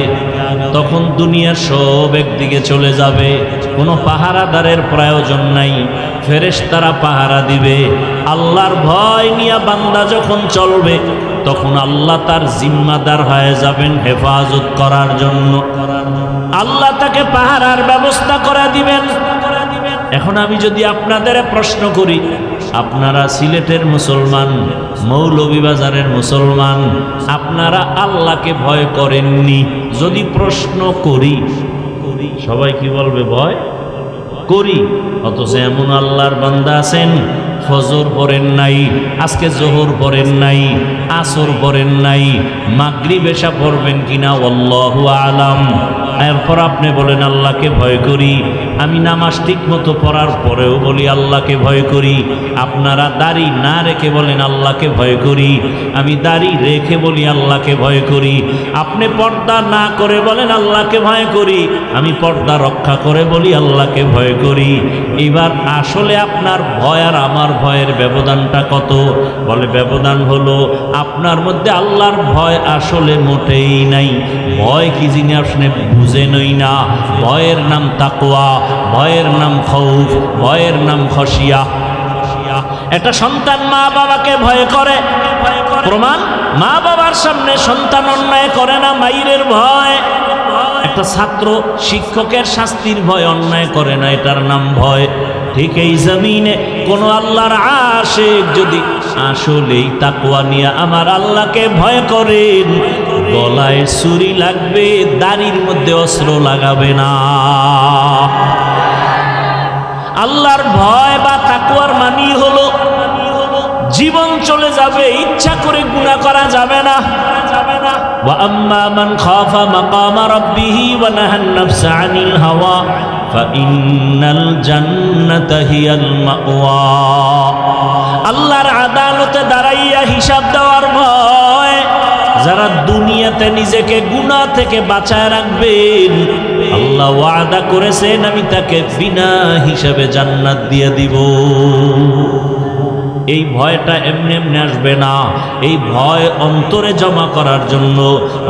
তখন দুনিয়ার সব একদিকে চলে যাবে। কোনো পাহারাদারের প্রয়োজন নাই, ফেরেশতারা পাহারা দিবে। আল্লাহর ভয় নিয়া বান্দা যখন চলবে, তখন আল্লাহ তার জিম্মাদার হয়ে যাবেন হেফাজত করার জন্য। আল্লাহ তাকে পাহারার ব্যবস্থা করে দিবেন। এখন আমি যদি আপনাদের প্রশ্ন করি, আপনারা সিলেটের মুসলমান, মৌলভীবাজারের মুসলমান, আপনারা আল্লাহকে ভয় করেননি? যদি প্রশ্ন করি, সবাই কি বলবে? ভয় করি। অথচ এমন আল্লাহর বান্দা আছেন, ফজর পড়েন নাই, আজকে জোহর পড়েন নাই, আসর পড়েন নাই, মাগরিব এশা পড়বেন কিনা আল্লাহু আলাম। এরপর আপনি বলেন আল্লাহকে ভয় করি। আমি নামাজ ঠিক মতো পড়ার পরেও বলি আল্লাহকে ভয় করি। আপনারা দাড়ি না রেখে বলেন আল্লাহকে ভয় করি। আমি দাড়ি রেখে বলি আল্লাহকে ভয় করি। আপনি পর্দা না করে বলেন আল্লাহকে ভয় করি। আমি পর্দা রক্ষা করে বলি আল্লাহকে ভয় করি। এবার আসলে আপনার ভয় আর আমার ভয়ের ব্যবধানটা কত? বলে ব্যবধান হলো আপনার মধ্যে আল্লাহর ভয় আসলে মোটেই নাই। ভয় কি জিনিস আপনি বুঝেনই না। ভয়ের নাম তাকওয়া, ভয়ের নাম খৌফ, ভয়ের নাম খশিয়া। একটা সন্তান মা বাবাকে ভয় করে, প্রমাণ মা বাবার সামনে সন্তান অন্যায় করে না, মাইরের ভয়। একটা ছাত্র শিক্ষকের শাস্তির ভয় অন্যায় করে না, এটার নাম ভয়। ঠিক এই জমিনে কোন আল্লাহর আশিক যদি আসলেই তাকওয়া নিয়ে আমার আল্লাহকে ভয় করেন, গলায় ছুরি লাগবে, দাড়ির মধ্যে অস্ত্র লাগাবে না। আল্লাহর ভয় বা তাকওয়ার মানি হলো জীবন চলে যাবে, ইচ্ছা করে গুনাহ করা যাবে না। ওয়া আম্মা মান খাফা মাকামা রাব্বিহি ওয়া নাহান নাফসা আনিল হাওয়া ফাইন্নাল জান্নাতা হিয়াল মাওয়া। আল্লাহর আদালতে দাঁড়াইয়া হিসাব দেওয়ার ভয়। যারা দুনিয়াতে নিজেকে গুনাহ থেকে বাঁচায় রাখবেন, আল্লাহ ওয়াদা করেছেন আমি তাকে বিনা হিসাবে জান্নাত দিয়ে দিব। এই ভয়টা এমনি এমনি আসবে না, এই ভয় অন্তরে জমা করার জন্য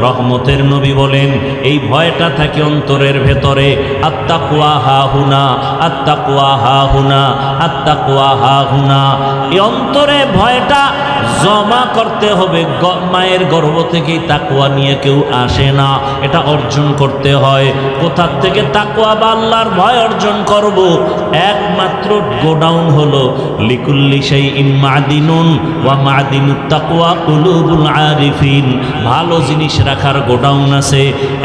রহমতের নবী বলেন এই ভয়টা থাকে অন্তরের ভেতরে। আত্তাকওয়া হাহুনা, আত্তাকওয়া হাহুনা, আত্তাকওয়া হাহুনা। এই অন্তরে ভয়টা জমা করতে হবে। মায়ের গর্ভ থেকেই তাকওয়া নিয়ে কেউ আসে না, এটা অর্জন করতে হয়। কোথা থেকে তাকওয়া বা আল্লাহর ভয় অর্জন করব? একমাত্র গোডাউন হলো লিকুল্লি শাইইন মাদিনুন ওয়া মাদিনুত তাকওয়া কুলুবুল আরিফিন। ভালো জিনিস রাখার গোডাউন আছে,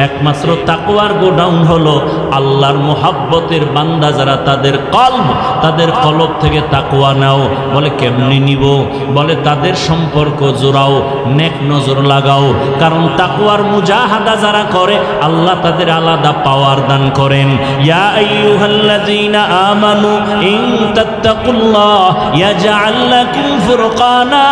একমাত্র তাকওয়ার গোডাউন হলো আল্লাহর মুহাব্বতের বান্দা যারা তাদের কলব থেকে তাকওয়া নাও। বলে কেমনি নিব? বলে তাদের সম্পর্ক জোড়াও, নেক নজর লাগাও। কারণ তাকওয়ার মুজাহাদা যারা করে আল্লাহ তাদের আলাদা পাওয়ার দান করেন। ইয়া আইয়ুহাল্লাযীনা আমানু ইন তাত্তাকুল্লাহ ইয়াজআল লাকুম ফুরকানা।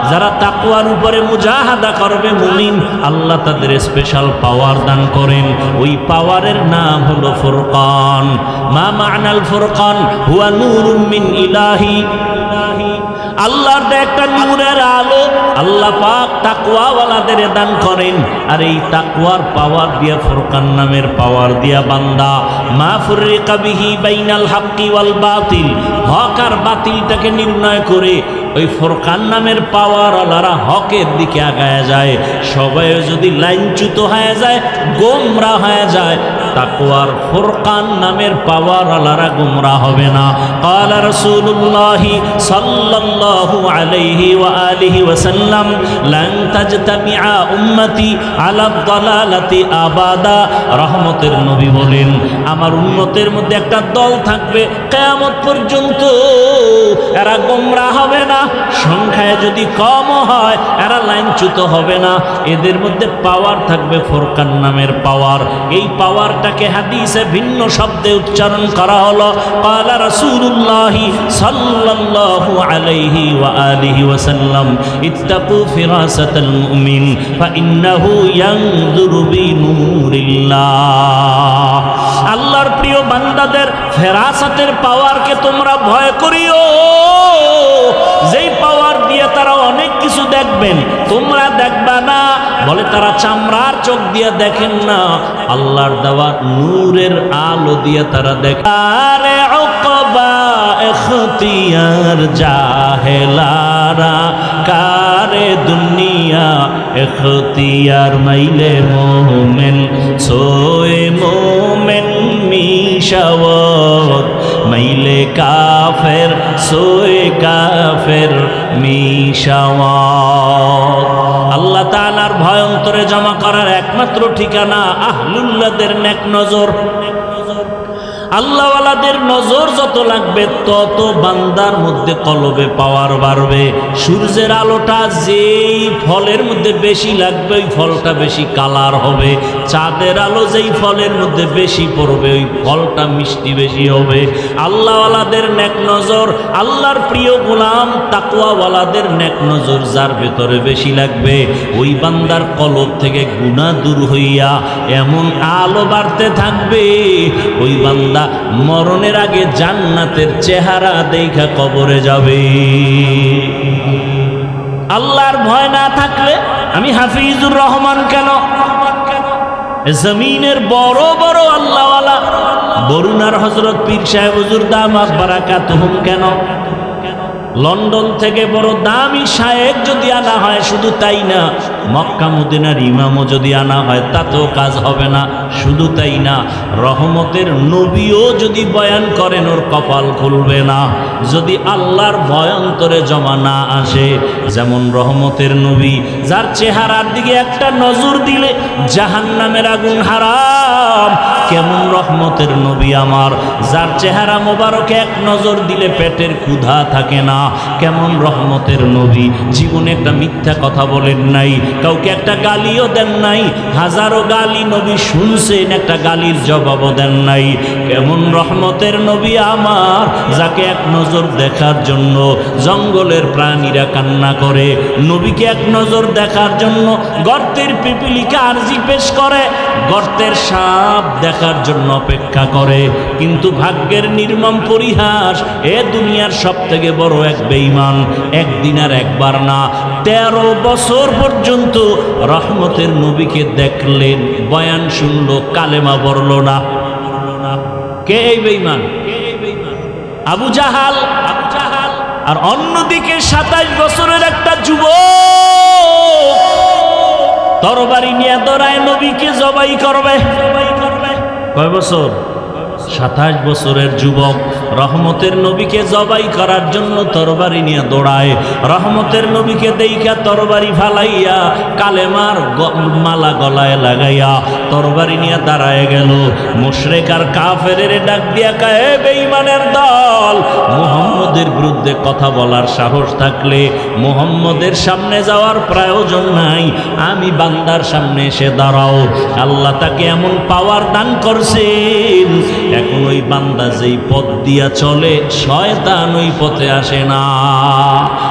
যারা তাকওয়ার উপরে মুজাহাদা করবে মুমিন, আল্লাহ তাদের স্পেশাল পাওয়ার দান করেন। ওই পাওয়ারের নাম হলো ফুরকান। মা মা'নাল ফুরকান? হুয়া নূরুম মিন ইলাহি। আল্লাহর একটা নূরের আলো আল্লাহ পাক তাকওয়াওয়ালাদের দান করেন। আর এই তাকওয়ার পাওয়ার দিয়া, ফুরকান নামের পাওয়ার দিয়া বান্দা মা ফুররিকা বিহি বাইনাল হাক্কি ওয়াল বাতিল, হক আর বাতিলটাকে নির্ণয় করে ওই ফুরকান নামের পাওয়ার আলারা হকের দিকে আগায় যায়। সবাই যদি লাইনচ্যুত হয়ে যায়, গোমরা হয়ে যায়, তাকওয়ার ফুরকান নামের পাওয়ার আলারা গোমরা হবে না। ক্বালা রাসূলুল্লাহ সাল্লাল্লাহু আলাইহি ওয়া আলিহি ওয়াসাল্লাম লান তাজতামিআ উম্মতি আলা দালালাতি আবাদা। রহমতের নবী বলেন আমার উম্মতের মধ্যে একটা দল থাকবে কিয়ামত পর্যন্ত, এরা গোমরা হবে না। সংখ্যায় যদি কম হয় এরা লাইনচ্যুত হবে না। এদের মধ্যে পাওয়ার থাকবে ফুরকান নামের পাওয়ার। এই পাওয়ারটাকে হাদিসে ভিন্ন শব্দে উচ্চারণ করা হলো ক্বালা রাসূলুল্লাহ সাল্লাল্লাহু আলাইহি ওয়া আলিহি ওয়াসাল্লাম ইত্তাকু ফিরাসাতাল মুমিন ফাইন্নাহু ইয়ানজুরু বিনূরিল্লাহ। আল্লাহর প্রিয় বান্দাদের ফেরাসাতের পাওয়ারকে তোমরা ভয় করিও। যেই পাওয়ার দিয়ে তারা অনেক কিছু দেখবেন, তোমরা দেখবা না। বলে তারা চামড়ার চোখ দিয়ে দেখেন না, আল্লাহর দেওয়া নূরের আলো দিয়ে তারা দেখে। আরে উকবা ইখতিয়ার জাহেলারা কারে দুনিয়া ইখতিয়ার মাইলে মোমেন সোয়ে মোমেন মিশাওয়াত মাইলে কাফের সোয়ে কাফের মিশাওয়াত। আল্লাহ তাআলার ভয় অন্তরে জমা করার একমাত্র ঠিকানা আহলুল্লাহদের নেক নজর। আল্লাহওয়ালাদের নজর যত লাগবে তত বান্দার মধ্যে কলবে পাওয়ার বাড়বে। সূর্যের আলোটা যেই ফলের মধ্যে বেশি লাগবে ওই ফলটা বেশি কালার হবে। চাঁদের আলো যেই ফলের মধ্যে বেশি পড়বে ওই ফলটা মিষ্টি বেশি হবে। আল্লাহওয়ালাদের নেক নজর, আল্লাহর প্রিয় গোলাম তাকওয়াওয়ালাদের নেক নজর যার ভেতরে বেশি লাগবে ওই বান্দার কলব থেকে গুনাহ দূর হইয়া এমন আলো বাড়তে থাকবে ওই বান্দা মরণের আগে জান্নাতের চেহারা দেখা কবরে যাবে। আল্লাহর ভয় না থাকলে আমি হাফিজুর রহমান কেন, জমিনের বড় বড় আল্লাহওয়ালা বরুণার হযরত পীর সাহেব হুজুর দামাত বারাকাতুহুম কেন, লন্ডন থেকে বড় দামি শায়েখ যদি আনা হয় শুধু তাই না, মক্কা মদিনার ইমামও যদি আনা হয় তাতেও কাজ হবে না। শুধু তাই না, রহমতের নবীও যদি বয়ান করেন ওর কপাল খুলবে না যদি আল্লাহর ভয় অন্তরে জমা না আসে। যেমন রহমতের নবী যার চেহারার দিকে একটা নজর দিলে জাহান্নামের আগুন হারাম, কেমন রহমতের নবী আমার যার চেহারা মোবারকে এক নজর দিলে পেটের ক্ষুধা থাকে না। কেমন রহমতের নবী জীবনে একটা মিথ্যা কথা বলেন নাই, কাউকে একটা গালিও দেন নাই, হাজারো গালি নবী শুনছেন একটা গালির জবাবও দেন নাই। কেমন রহমতের নবী আমার যাকে এক নজর দেখার জন্য জঙ্গলের প্রাণীরা কান্না করে, নবীকে এক নজর দেখার জন্য গর্তের পিপিলিকা আরজি পেশ করে, গর্তের সাপ দেখার জন্য অপেক্ষা করে। কিন্তু ভাগ্যের নির্মম পরিহাস, এ দুনিয়ার সব থেকে বড় এক বেঈমান একদিন আর একবার না 13 বছর পর্যন্ত রহমতের নবীকে দেখলেন, বয়ান শুনলো, কালেমা পড়ল না। কে এই বেঈমান? আবু জাহাল। আর অন্যদিকে 27 বছরের একটা যুবক তরবারি নিয়ে দৌড়ায় নবীকে জবাই করবে। কয় বছর? 27 বছরের যুবক রহমতের নবীকে জবাই করার জন্য তরবারি নিয়ে দৌড়ায়। রহমতের নবীকে দেইখা তরবারি ফালাইয়া কালেমার মালা গলায় লাগাইয়া তরবারি নিয়ে দাঁড়ায় গেল। মুশরিক আর কাফেরের ডাক দিয়া কয়, এ বেঈমানের দল, মুহাম্মদের বিরুদ্ধে কথা বলার সাহস থাকলে মুহাম্মদের সামনে যাওয়ার প্রয়োজন নাই, আমি বান্দার সামনে এসে দাঁড়াও। আল্লাহ তাকে এমন পাওয়ার দান করছেন, এখন ওই বান্দা যেই পথ দিয়া চলে শয়তান ওই পথে আসে না।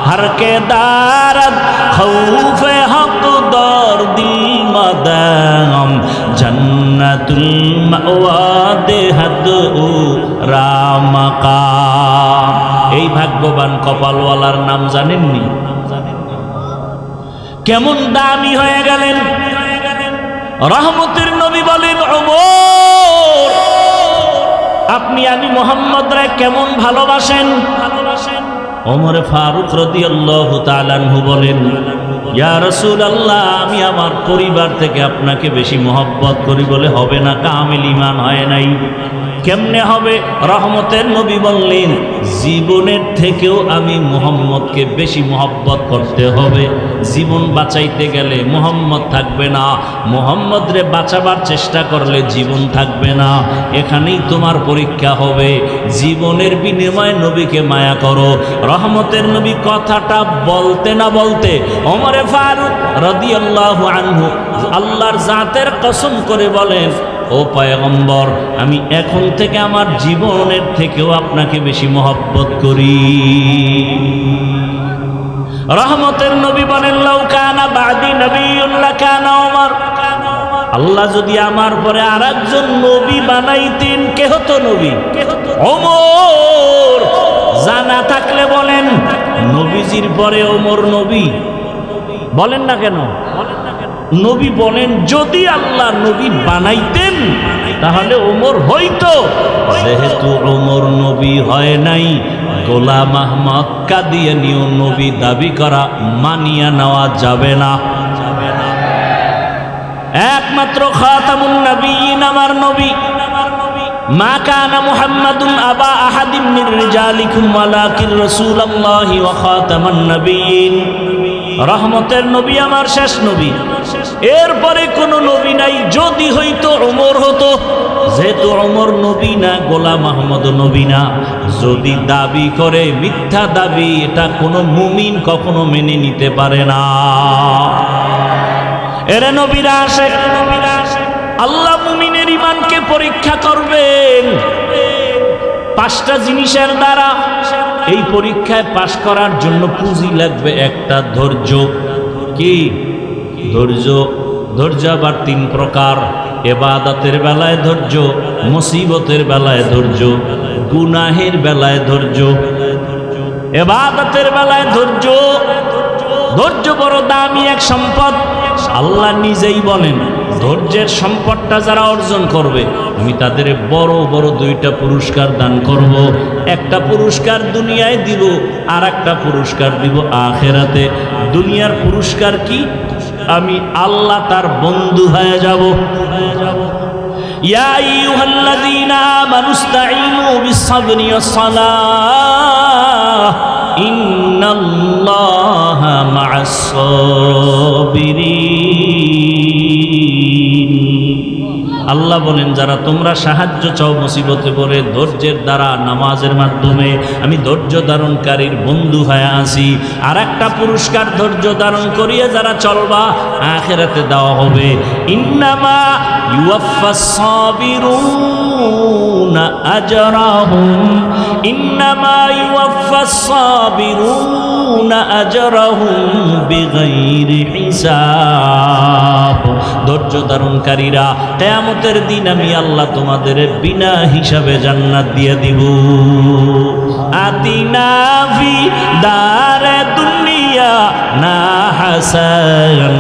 হরকে দারদ খৌফে হক দর দিল মাদাম জান্নাতুল মাওয়া দেহাত ও রামাকা। এই ভাগ্যবান কপালওয়ালার নাম জানেননি? কেমন দামি হয়ে গেলেন। রহমতের নবী বলেন, ওমর আপনি আমি মুহাম্মদরে কেমন ভালোবাসেন? ওমরে ফারুক রাদিয়াল্লাহু তাআলা আনহু বলেন, ইয়া রাসূলুল্লাহ, আমি আমার পরিবার থেকে আপনাকে বেশি মহব্বত করি। বলে হবে না, কামিল ঈমান হয় নাই। কেমনে হবে? রহমতের নবী বললেন, জীবনের থেকেও আমি মুহাম্মদকে বেশি মহব্বত করতে হবে। জীবন বাঁচাইতে গেলে মুহাম্মদ থাকবে না, মুহাম্মদরে বাঁচাবার চেষ্টা করলে জীবন থাকবে না। এখানেই তোমার পরীক্ষা হবে। জীবনের বিনিময়ে নবীকে মায়া করো। রহমতের নবী কথাটা বলতে না বলতে ওমরে ফারুক রাদিয়াল্লাহু আনহু আল্লাহর জাতের কসম করে বলেন, ও পয়গম্বর, আমি এখন থেকে আমার জীবনের থেকেও আপনাকে বেশি মহব্বত করি। রহমতের নবী বলেন, লাউ কানা বাদি নবিয়্যুন লাকানা ওমর। আল্লাহ যদি আমার পরে আরেকজন নবী বানাইতেন, কে হতো নবী? ওমর। জানা থাকলে বলেন, নবীজির পরে ওমর নবী? বলেন না কেন? নবী বলেন, যদি আল্লাহ নবী বানাইতেন তাহলে ওমর হইতো। যেহেতু ওমর নবী হয় নাই, গোলাম আহমদ কাদিয়ানীও নবী দাবি করা মানিয়া নেওয়া যাবে না। একমাত্র খাতামুন নবিয়্যিন আমার নবী। মা কানা মুহাম্মাদুন আবা আহাদিম মির রিজালিকুম ওয়ালাকিন রাসূলুল্লাহি ওয়া খাতামান নবিয়্যিন। রহমতের নবী আমার শেষ নবী, এরপরে কোন নবী নাই। যদি হইতো ওমর হতো, যেহেতু ওমর নবী না, গোলাম আহমদ নবী না। যদি দাবি করে মিথ্যা দাবি, এটা কোনো মুমিন কখনো মেনে নিতে পারে না। এরে নবীরা আসে, আল্লাহ মুমিনের ঈমানকে পরীক্ষা করবেন 5টা জিনিসের দ্বারা। এই পরীক্ষায় পাশ করার জন্য পুঁজি লাগবে একটা, ধৈর্য। কি ধৈর্য? ধৈর্য আবার 3 প্রকার। ইবাদতের বেলায় ধৈর্য, মুসিবতের বেলায় ধৈর্য, গুনাহের বেলায় ধৈর্য। ইবাদতের বেলায় ধৈর্য। ধৈর্য বড় দামি এক সম্পদ। আল্লাহ নিজেই বলেন, ধৈর্যের সম্পদটা যারা অর্জন করবে আমি তাদের বড় বড় 2টা পুরস্কার দান করব। একটা পুরস্কার দুনিয়ায় দিব, আর একটা পুরস্কার দিব আখিরাতে। দুনিয়ার পুরস্কার কি? আমি আল্লাহ তার বন্ধু হয়ে যাব। ইয়া আইয়ুহাল্লাযীনা আমানুস্তাঈনু বিস-সাবরি ওয়াস-সালাহ ইন্নাল্লাহা মা'আস-সাবিরিন। আল্লাহ বলেন, যারা তোমরা সাহায্য চাও মুসিবতে পড়ে, ধৈর্যের দ্বারা নামাজের মাধ্যমে আমি ধৈর্য ধারণকারীর বন্ধু হয়ে আসি। আর একটা পুরস্কার ধৈর্য ধারণ করিয়ে যারা চলবা, আখিরাতে দেওয়া হবে। ইন্নামা ইউওয়াফাস সাবিরুনা আজরাহুম, ইন্নামা ইউওয়াফাস সাবিরুন ইউতুনা আজরাহুম বিগাইরি হিসাব। ধৈর্য ধারণকারীরা, কিয়ামতের দিন আমি আল্লাহ তোমাদের বিনা হিসাবে জান্নাত দিয়ে দিব। আতিনা ফি দারে দুনিয়া না হাসান,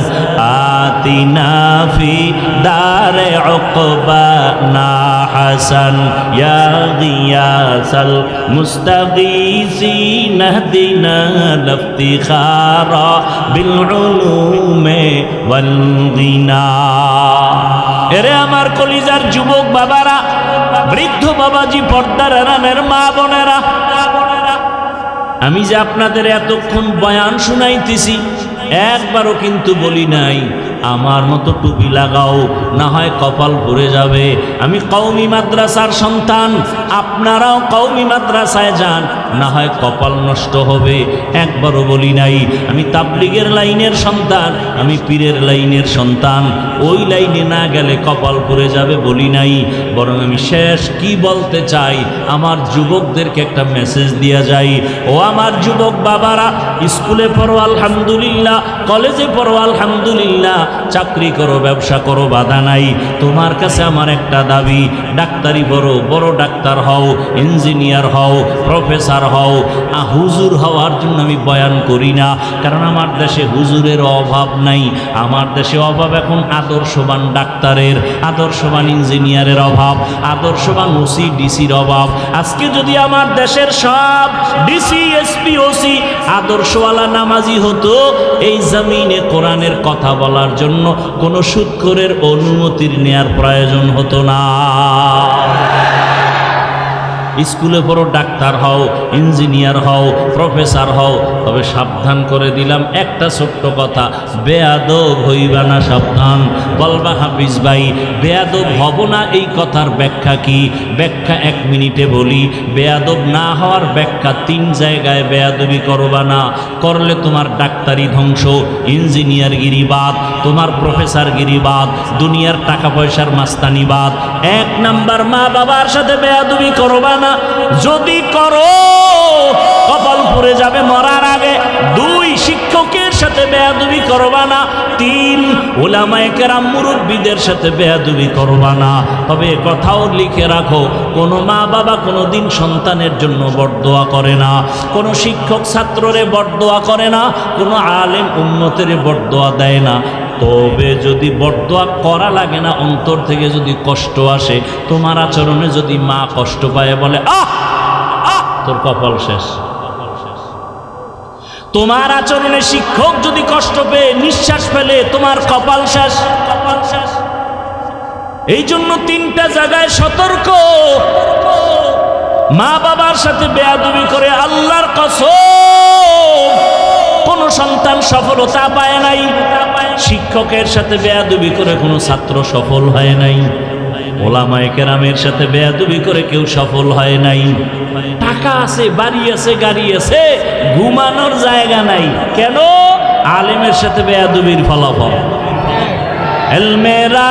আতিনা ফি দারে উকবা না হাসান, ইয়া গিয়াসাল মুস্তাগীসিন ইহদিনা লিফতিখারা বিল উলুমে ওয়াল গিনা। এরে আমার কলিজার যুবক বাবারা, বৃদ্ধ বাবাজি, পর্দার আড়ালের মা বোনেরা, আমি যে আপনাদের এতক্ষণ বয়ান শুনাইতেছি, একবারও কিন্তু বলি নাই আমার মতো টুপি লাগাও, না হয় কপাল ভরে যাবে। আমি কওমি মাদ্রাসার সন্তান, আপনারাও কওমি মাদ্রাসায় যান, না হয় কপাল নষ্ট হবে। একবারও বলি নাই আমি তাবলিগের লাইনের সন্তান, আমি পীরের লাইনের সন্তান, ওই লাইনে না গেলে কপাল ভরে যাবে বলি নাই। বরং আমি শেষ কি বলতে চাই, আমার যুবকদেরকে একটা মেসেজ দিয়া যাই। ও আমার যুবক বাবারা, স্কুলে পড়ো আলহামদুলিল্লাহ, কলেজে পড়ো আলহামদুলিল্লাহ, চাকরি করো, ব্যবসা করো, বাধা নাই। তোমার কাছে আমার একটা দাবি, ডাক্তারি বড় বড় ডাক্তার হও, ইঞ্জিনিয়ার হও, প্রফেসর হও। হুজুর হওয়ার জন্য আমি বয়ান করি না, কারণ আমার দেশে হুজুরের অভাব নাই। আমার দেশে অভাব এখন আদর্শবান ডাক্তারের, আদর্শবান ইঞ্জিনিয়ারের অভাব, আদর্শবান ওসি ডিসির অভাব। আজকে যদি আমার দেশের সব ডিসি এসপি ওসি আদর্শওয়ালা নামাজি হতো, এই জমিনে কোরআনের কথা বলার জন্য কোনো সুদখোরের অনুমতির নেয়ার প্রয়োজন হতো না। স্কুলে পড়ো, ডাক্তার হও, ইঞ্জিনিয়ার হও, প্রফেসর হও, তবে সাবধান করে দিলাম একটা ছোট্ট কথা, বেয়াদব হইবা না, সাবধান। বলবা হাফিজ ভাই বেয়াদব হব না, এই কথার ব্যাখ্যা কি? ব্যাখ্যা 1 মিনিটে বলি। বেয়াদব না হওয়ার ব্যাখ্যা 3 জায়গায়। বেয়াদবি করবা না, করলে তোমার ডাক্তারি ধ্বংস, ইঞ্জিনিয়ার গিরিবাদ, তোমার প্রফেসর গিরিবাদ, দুনিয়ার টাকা পয়সার মাস্তানিবাদ। 1 নাম্বার, মা বাবার সাথে বেয়াদবি করবা না, যদি করো কপাল পুড়ে যাবে মরার আগে। 2, শিক্ষকের সাথে বেয়াদবি করবা না। 3, উলামায়ে কেরাম মুরব্বীদের সাথে বেয়াদবি করবা না। তবে কথাও লিখে রাখো, কোনো মা বাবা কোনো দিন সন্তানের জন্য বরদোয়া করে না, কোনো শিক্ষক ছাত্ররে বরদোয়া করে না, কোনো আলেম উম্মতের বরদোয়া দেয় না। তবে যদি বরদোয়া করা লাগে না, অন্তর থেকে যদি কষ্ট আসে, তোমার আচরণে যদি মা কষ্ট পায়, বলে আহ আহ, তোর কপাল শেষ। তোমার আচরণে শিক্ষক যদি কষ্ট পেয়ে নিঃশ্বাস ফেলে, তোমার কপাল শেষ, কপাল শেষ। এই জন্য 3টা জায়গায় সতর্ক। মা বাবার সাথে বেয়াদবি করে আল্লাহর কসম কোন সন্তান সফলতা পায় নাই। শিক্ষকের সাথে বেয়াদবি করে কোনো ছাত্র সফল হয় নাই। ওলামায়ে কেরামের সাথে বেয়াদবি করে কেউ সফল হয় নাই। টাকা আছে, বাড়ি আছে, গাড়ি আছে, ঘুমানোর জায়গা নাই। কেন? আলেমের সাথে বেয়াদবির ফলাফল। এলমেরা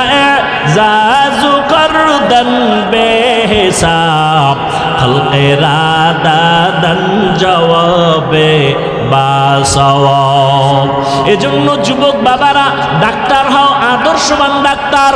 জাজু করদন বেহিসাব, খলকেরা দাদন জবাবে বাসওয়াব। এজন্য যুবক বাবারা, ডাক্তার হও, আদর্শবান ডাক্তার,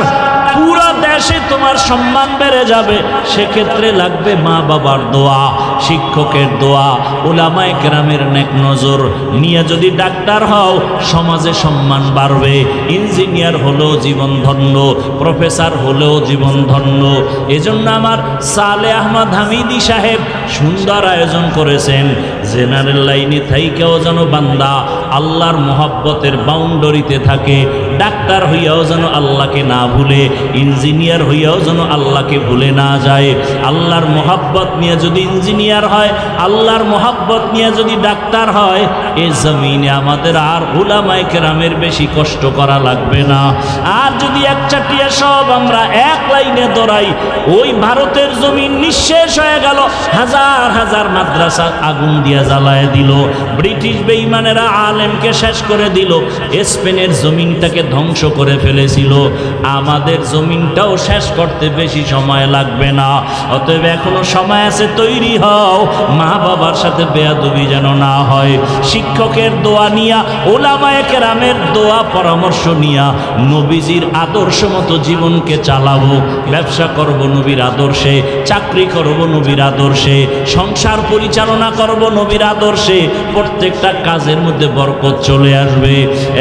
পুরো দেশে তোমার সম্মান বেড়ে যাবে। সেক্ষেত্রে লাগবে মা বাবার দোয়া, শিক্ষকের দোয়া, উলামায়ে কেরামের নেক নজর নিয়ে যদি ডাক্তার হও, সমাজে সম্মান বাড়বে। ইঞ্জিনিয়ার হলেও জীবন ধন্য, প্রফেসর হলেও জীবন ধন্য। এজন্য আমার সালেহ আহমদ হামিদি সাহেব সুন্দর আয়োজন করেছেন, জেনারেল লাইনে থাইকেও যেন বান্দা আল্লাহর মহব্বতের বাউন্ডারিতে থাকে। ডাক্তার হইয়াও যেন আল্লাহকে না ভুলে, ইঞ্জিনিয়ার হইয়াও যেন আল্লাহকে ভুলে না যায়। আল্লাহর মহব্বত নিয়ে যদি ইঞ্জিনিয়ার হয়, আল্লাহর মহব্বত নিয়ে যদি ডাক্তার হয়, এই জমিনে আমাদের আর উলামায়ে কেরামের বেশি কষ্ট করা লাগবে না। আর যদি 1 চাটিয়া সব আমরা এক লাইনে দৌড়াই, ওই ভারতের জমিন নিঃশেষ হয়ে গেল, হাজার হাজার মাদ্রাসা আগুন দিয়ে জ্বালায় দিল, ব্রিটিশ বেঈমানেরা আলেমকে শেষ করে দিল, স্পেনের জমিনটাকে ধ্বংস করে ফেলেছিল। আমাদের জমিনটাও শেষ করতে বেশি সময় লাগবে না। অতএব এখনো সময় আছে, তৈরি হও। মা বাবার সাথে বেয়াদবি যেন না হয়। শিক্ষকের দোয়া নিয়া, ওলামায়ে কেরামের দোয়া পরামর্শ নিয়া নবীজির আদর্শ মতো জীবনকে চালাবো। ব্যবসা করব নবীর আদর্শে, চাকরি করব নবীর আদর্শে, সংসার পরিচালনা করব নবীর আদর্শে। প্রত্যেকটা কাজের মধ্যে বরকত চলে আসবে।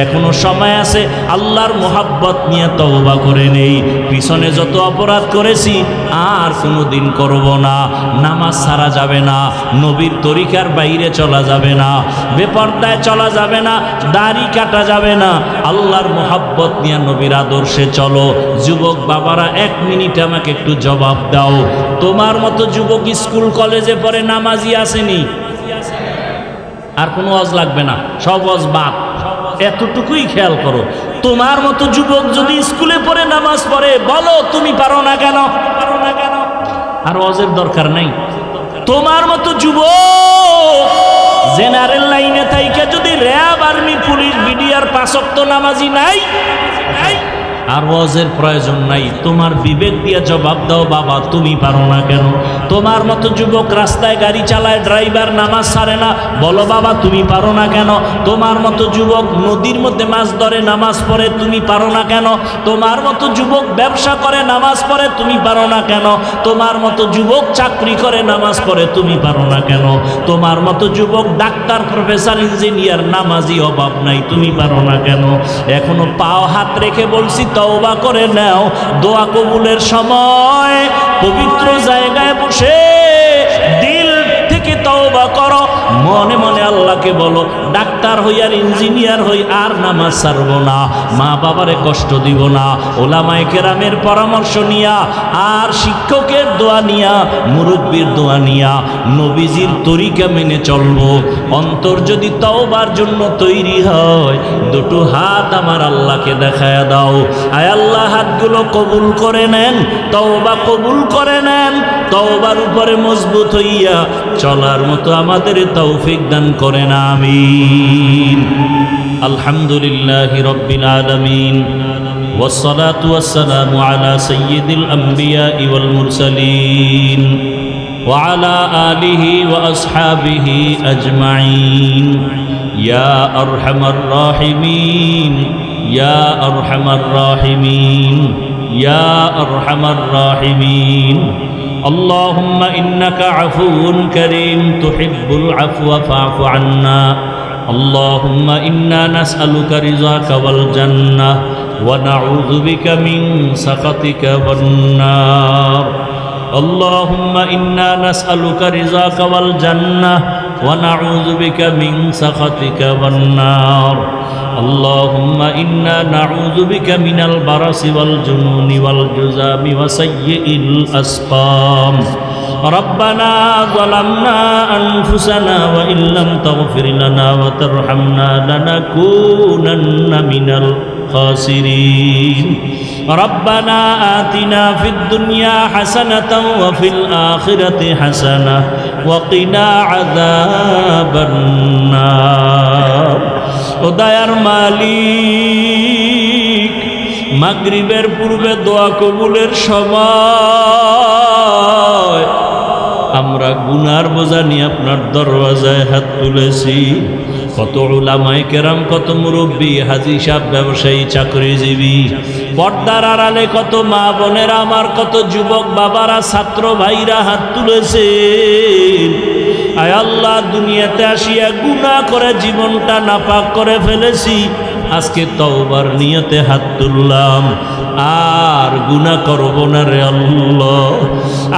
এখনো সময় আছে, আল্লাহর মোহাব্বত নিয়ে তওবা করে নেই। পিছনে যত অপরাধ করেছি আর কোনো দিন করব না। নামাজ ছাড়া যাবে না, নবীর তরিকার বাইরে চলা যাবে না, বেপরদায় চলা যাবে না, দাড়ি কাটা যাবে না। আল্লাহর মোহাব্বত নিয়ে নবীর আদর্শে চলো। যুবক বাবারা, 1 মিনিট আমাকে একটু জবাব দাও। তোমার মতো যুবক স্কুল কলেজে পড়ে নামাজি আসেনি? আর কোনো ওয়াজ লাগবে না, সব ওয়াজ বাদ। এতটুকুই খেয়াল করো, তোমার মতো যুবক যদি স্কুলে পড়ে নামাজ পড়ে, বলো তুমি পারো না কেন? আর ওয়াজের দরকার নেই। তোমার মতো যুবক জেনারেল লাইনে থাইকা যদি র্যাব, আর্মি, পুলিশ, বিডিআর 5 ওয়াক্ত নামাজি নাই, আর ওয়াজের প্রয়োজন নাই। তোমার বিবেক দিয়ে জবাব দাও, বাবা তুমি পারো না কেন? তোমার মতো যুবক রাস্তায় গাড়ি চালায়, ড্রাইভার, নামাজ ছাড়ে না, বলো বাবা তুমি পারো না কেন? তোমার মতো যুবক নদীর মধ্যে মাছ ধরে, নামাজ পড়ে, তুমি পারো না কেন? তোমার মতো যুবক ব্যবসা করে, নামাজ পড়ে, তুমি পারো না কেন? তোমার মতো যুবক চাকরি করে, নামাজ পড়ে, তুমি পারো না কেন? তোমার মতো যুবক ডাক্তার, প্রফেসর, ইঞ্জিনিয়ার, নামাজি অভাব নাই, তুমি পারো না কেন? এখনো পাও হাত রেখে বলছি, তওবা করে নাও। দোয়া কবুলের সময় পবিত্র জায়গায় বসে দিল থেকে তওবা করো। মনে মনে আল্লাহকে বলো, ডাক্তার হই আর ইঞ্জিনিয়ার হই আর নামাজ ছাড়বো না, মা বাবারে কষ্ট দিব না, ওলামায়ে কেরামের পরামর্শ নিয়া, আর শিক্ষকের দোয়া নিয়া, মুরব্বীর দোয়া নিয়া, নবীজির তরিকা মেনে চলবো। অন্তর যদি তওবার জন্য তৈরি হয়, দুটো হাত আমার আল্লাহকে দেখায়া দাও। আয় আল্লাহ, হাতগুলো কবুল করে নেন, তওবা কবুল করে নেন। তওবার উপরে মজবুত হইয়া চলার মতো আমাদের তৌফিক দান করেন, আমিন। আলহামদুলিল্লাহি রাব্বিল আলামিন, والصلاة والسلام على سيد الأنبياء والمرسلين وعلى آله وأصحابه أجمعين يا أرحم الراحمين يا أرحم الراحمين يا أرحم الراحمين اللهم إنك عفو كريم تحب العفو فاعف عنا اللهم إنا نسألك رضاك والجنة ونعوذ بك من سخطك والنار اللهم إنا نسألك رضاك والجنة ونعوذ بك من سخطك والنار اللهم إنا نعوذ بك من البرص والجنون والجذام وسيء الأسقام ربنا ظلمنا أنفسنا وإن لم تغفر لنا وترحمنا لنكونن من الخاسرين ربنا آتنا في الدنيا حسنة وفي الآخرة حسنة وقنا عذاب النار ওদায়ার মালিক, মাগরিবের পূর্বে দোয়া কবুলের সময় আমরা গুনার বোঝা নিয়ে আপনার দরওয়াজায় হাত তুলেছি। কত উলামায়ে কেরাম, কত মুরব্বী, হাজী সাহেব, ব্যবসায়ী, চাকরিজীবী, পর্দার আড়ালে কত মা বোনেরা আমার, কত যুবক বাবারা, ছাত্র ভাইরা হাত তুলেছেন। আয় আল্লাহ, দুনিয়াতে আসিয়া গুনাহ করে জীবনটা নাপাক করে ফেলেছি। আজকে তওবার নিয়তে হাত তুললাম, আর গুনাহ করব না রে আল্লাহ।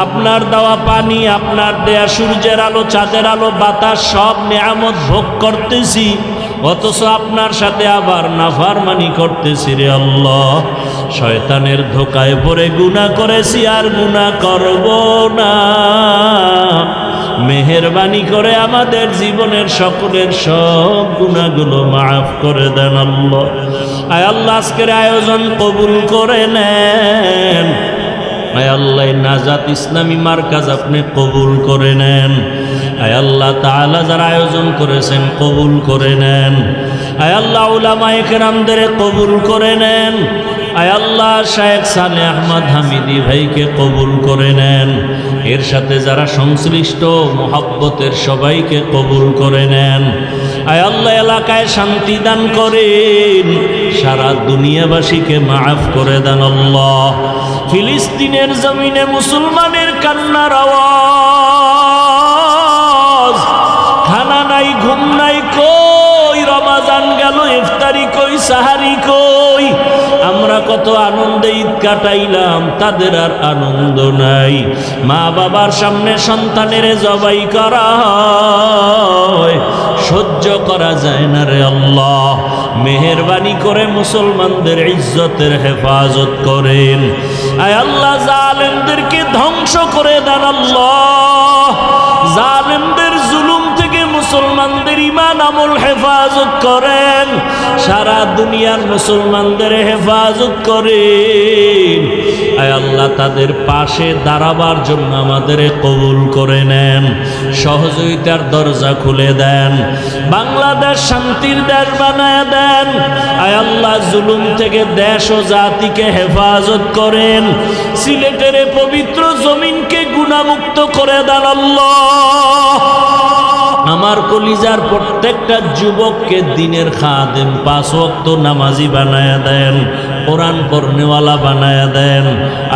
আপনার দেওয়া পানি, আপনার দেয়া সূর্যের আলো, চাঁদের আলো, বাতাস, সব নেয়ামত ভোগ করতেছি, অথচ আপনার সাথে আবার নাফরমানি করতেছি রে আল্লাহ। শয়তানের ধোকায় পড়ে গুনাহ করেছি, আর গুনাহ করব না। মেহেরবানি করে আমাদের জীবনের সকলের সব গুনাহগুলো মাফ করে দেন আল্লাহ। আয় আল্লাহ, আজকের আয়োজন কবুল করে নেন। আয় আল্লাহ নাজাত ইসলামী মার্কাজ আপনি কবুল করে নেন। আয় আল্লাহ তাআলা যারা আয়োজন করেছেন কবুল করে নেন। আয় আল্লাহ উলামায়ে কেরামদের কবুল করে নেন। আয় আল্লাহ শায়েখ সালেহ আহমদ হামিদি ভাইকে কবুল করে নেন। এর সাথে যারা সংশ্লিষ্ট মোহাব্বতের সবাইকে কবুল করে নেন। আয় আল্লাহ এলাকায় শান্তি দান করেন, সারা দুনিয়াবাসীকে মাফ করে দেন আল্লাহ। ফিলিস্তিনের জমিনে মুসলমানের কান্নার আওয়াজ, খানা নাই ঘুম নাই, কই রমাজান গেল, ইফতারি কই, সাহারি কই। আমরা কত আনন্দে ঈদ কাটাইলাম, তাদের আর আনন্দ নাই। মা বাবার সামনে সন্তানের জবাই করা হয়, সহ্য করা যায় না রে আল্লাহ। মেহেরবানি করে মুসলমানদের ইজ্জতের হেফাজত করেন। আয় আল্লাহ জালেমদেরকে ধ্বংস করে দেন আল্লাহ। জালেমদের জুলুম থেকে মুসলমানদের ঈমান আমল হেফাজত করেন। সারা দুনিয়ার মুসলমানদের হেফাজত করেন। আয় আল্লাহ তাদের পাশে দাঁড়াবার জন্য আমাদের কবুল করে নেন। সহযোগিতার দরজা খুলে দেন। বাংলাদেশ শান্তির দেশ বানায় দেন। আয় আল্লাহ জুলুম থেকে দেশ ও জাতিকে হেফাজত করেন। সিলেটের পবিত্র জমিনকে গুনাহমুক্ত করে দেন আল্লাহ। আমার কলিজার প্রত্যেকটা যুবককে দিনের খাদেম, 5 ওয়াক্ত নামাজি বানায়া দেন, কোরআন পড়নেওয়ালা বানায়া দেন।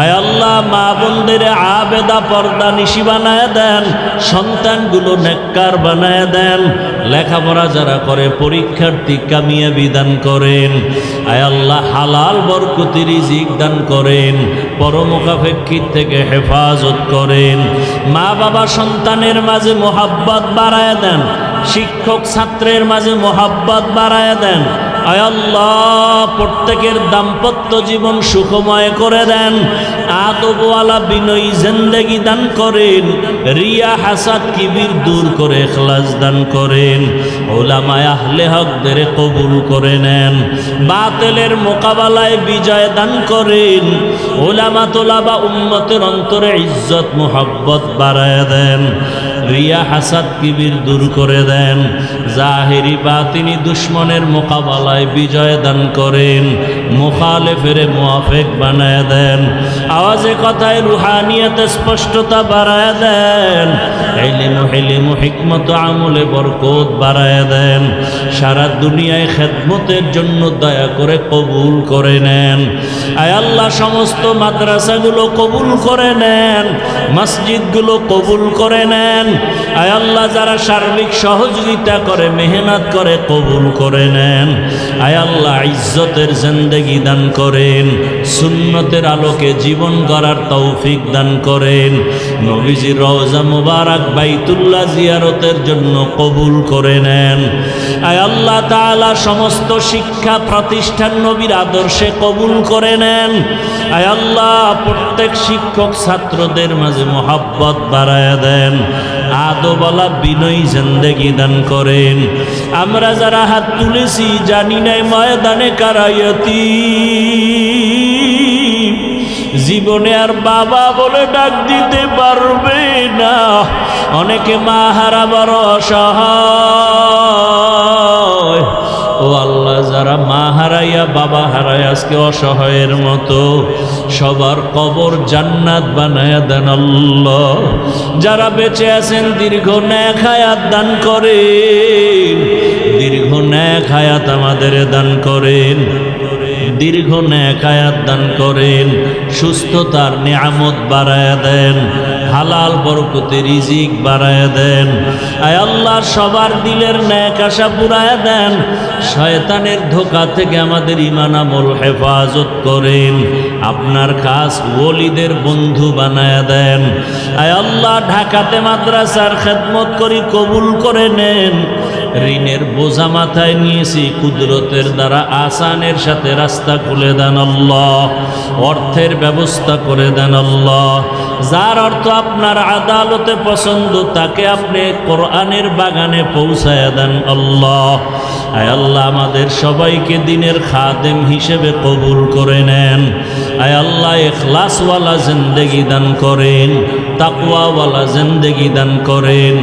আয় আল্লাহ মা বোনদের আবেদা পর্দা নিশি বানায়া দেন। সন্তানগুলো নেককার বানায়া দেন। লেখাপড়া যারা করে পরীক্ষার্থী কামিয়াবি দান করেন। আয় আল্লাহ হালাল বরকতি রিজিক দান করেন। পরমুখাপেক্ষিত থেকে হেফাজত করেন। মা বাবা সন্তানের মাঝে মোহাব্বত বাড়ায় দেন। শিক্ষক ছাত্রের মাঝে মোহাব্বত বাড়ায় দেন। আয় আল্লাহ প্রত্যেকের দাম্পত্য জীবন সুখময় করে দেন। আদবওয়ালা বিনয়ী জিন্দেগি দান করেন। রিয়া হাসাদ কিবির দূর করে ইখলাস দান করেন। উলামায়ে আহলে হকদের কবুল করে নেন। বাতিলের মোকাবেলায় বিজয় দান করেন। উলামা তোলাবা উম্মতের অন্তরে ইজ্জত মুহাব্বত বাড়ায় দেন। রিয়া হাসাদ কিবির দূর করে দেন। জাহিরি বাতিনি দুশ্মনের মোকাবেলায় বিজয় দান করেন। মুখালেফের মুআফিক বানায় দেন। আওয়াজে কথায় রুহানিয়তে স্পষ্টতা বাড়ায় দেন। ইলম হিকমত আমলে বরকত বাড়ায় দেন। সারা দুনিয়ায় খেদমতের জন্য দয়া করে কবুল করে নেন। আয় আল্লাহ সমস্ত মাদ্রাসাগুলো কবুল করে নেন। মসজিদগুলো কবুল করে নেন। আয় আল্লাহ যারা সার্বিক সহযোগিতা করে মেহনত করে কবুল করে নেন। আয় আল্লাহ ইজ্জতের জিন্দেগি দান করেন। সুন্নতের আলোকে জীবন গড়ার তৌফিক দান করেন। নবীজির রওজা মুবারক বাইতুল্লাহ জিয়ারতের জন্য কবুল করে নেন। আয় আল্লাহ তাআলা সমস্ত শিক্ষা প্রতিষ্ঠান নবীর আদর্শে কবুল করে নেন। আয় আল্লাহ প্রত্যেক শিক্ষক ছাত্রদের মাঝে মোহাব্বত বাড়ায় দেন। আদবওয়ালা বিনয়ী জিন্দেগি দান করেন। আমরা যারা হাত তুলেছি জানি নাই ময়দানে কারায়াতি, জীবনে আর বাবা বলে ডাক দিতে পারবে না। অনেকে মা হারা বড় অসহায়। ও আল্লাহ যারা মা হারাইয়া বাবা হারায় আজকে অসহায়ের মতো, সবার কবর জান্নাত বানায়া দেন আল্লাহ। যারা বেঁচে আছেন দীর্ঘ নেক হায়াত দান করেন। দীর্ঘ নেক হায়াত আমাদের দান করেন। দীর্ঘ নেক হায়াত দান করেন। সুস্থতার নিয়ামত বাড়ায়া দেন। হালাল বরকতে রিজিক বাড়ায়া দেন। আয় আল্লাহ সবার দিলের নেক আশা পুরায়া দেন। শয়তানের ধোঁকা থেকে আমাদের ঈমান আমল হেফাজত করেন। আপনার খাস ওলিদের বন্ধু বানায়া দেন। আয় আল্লাহ ঢাকাতে মাদ্রাসার খেদমত করি কবুল করে নেন। ঋণের বোঝা মাথায় নিয়েছি, কুদরতের দ্বারা আসানের সাথে রাস্তা খুলে দেন আল্লাহ। অর্থের ব্যবস্থা করে দেন আল্লাহ। যার অর্থ আপনার আদালতে পছন্দ তাকে আপনি কোরআনের বাগানে পৌঁছায়া দেন আল্লাহ। আয় আল্লাহ আমাদের সবাইকে দিনের খাদেম হিসেবে কবুল করে নেন। আয় আল্লাহ ইখলাসওয়ালা জিন্দেগি দান করেন, তাকওয়াওয়ালা জিন্দেগি দান করেন,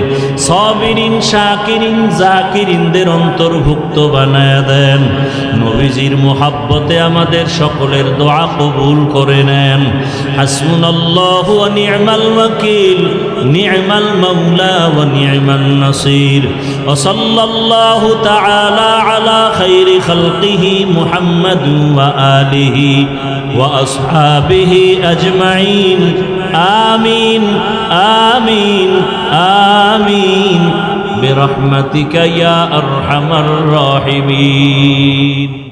সাবিরিন শাকিরিন জাকিরিনদের অন্তর্ভুক্ত বানায়া দেন। নবীজির মুহাব্বতে আমাদের সকলের দোয়া কবুল করে নেন। হাসবুনাল্লাহু ওয়া নি'মাল ওয়াকিল, নি'মাল মাওলা ওয়া নি'মান নাসির। ওয়া সাল্লাল্লাহু তাআলা আলা খাইরি খালকিহি মুহাম্মাদ ওয়া আলিহি ওয়া আসহাবিহি আজমাইন। আমিন আমিন আমিন বিরহমাতিকা ইয়া আরহামার রাহিমিন।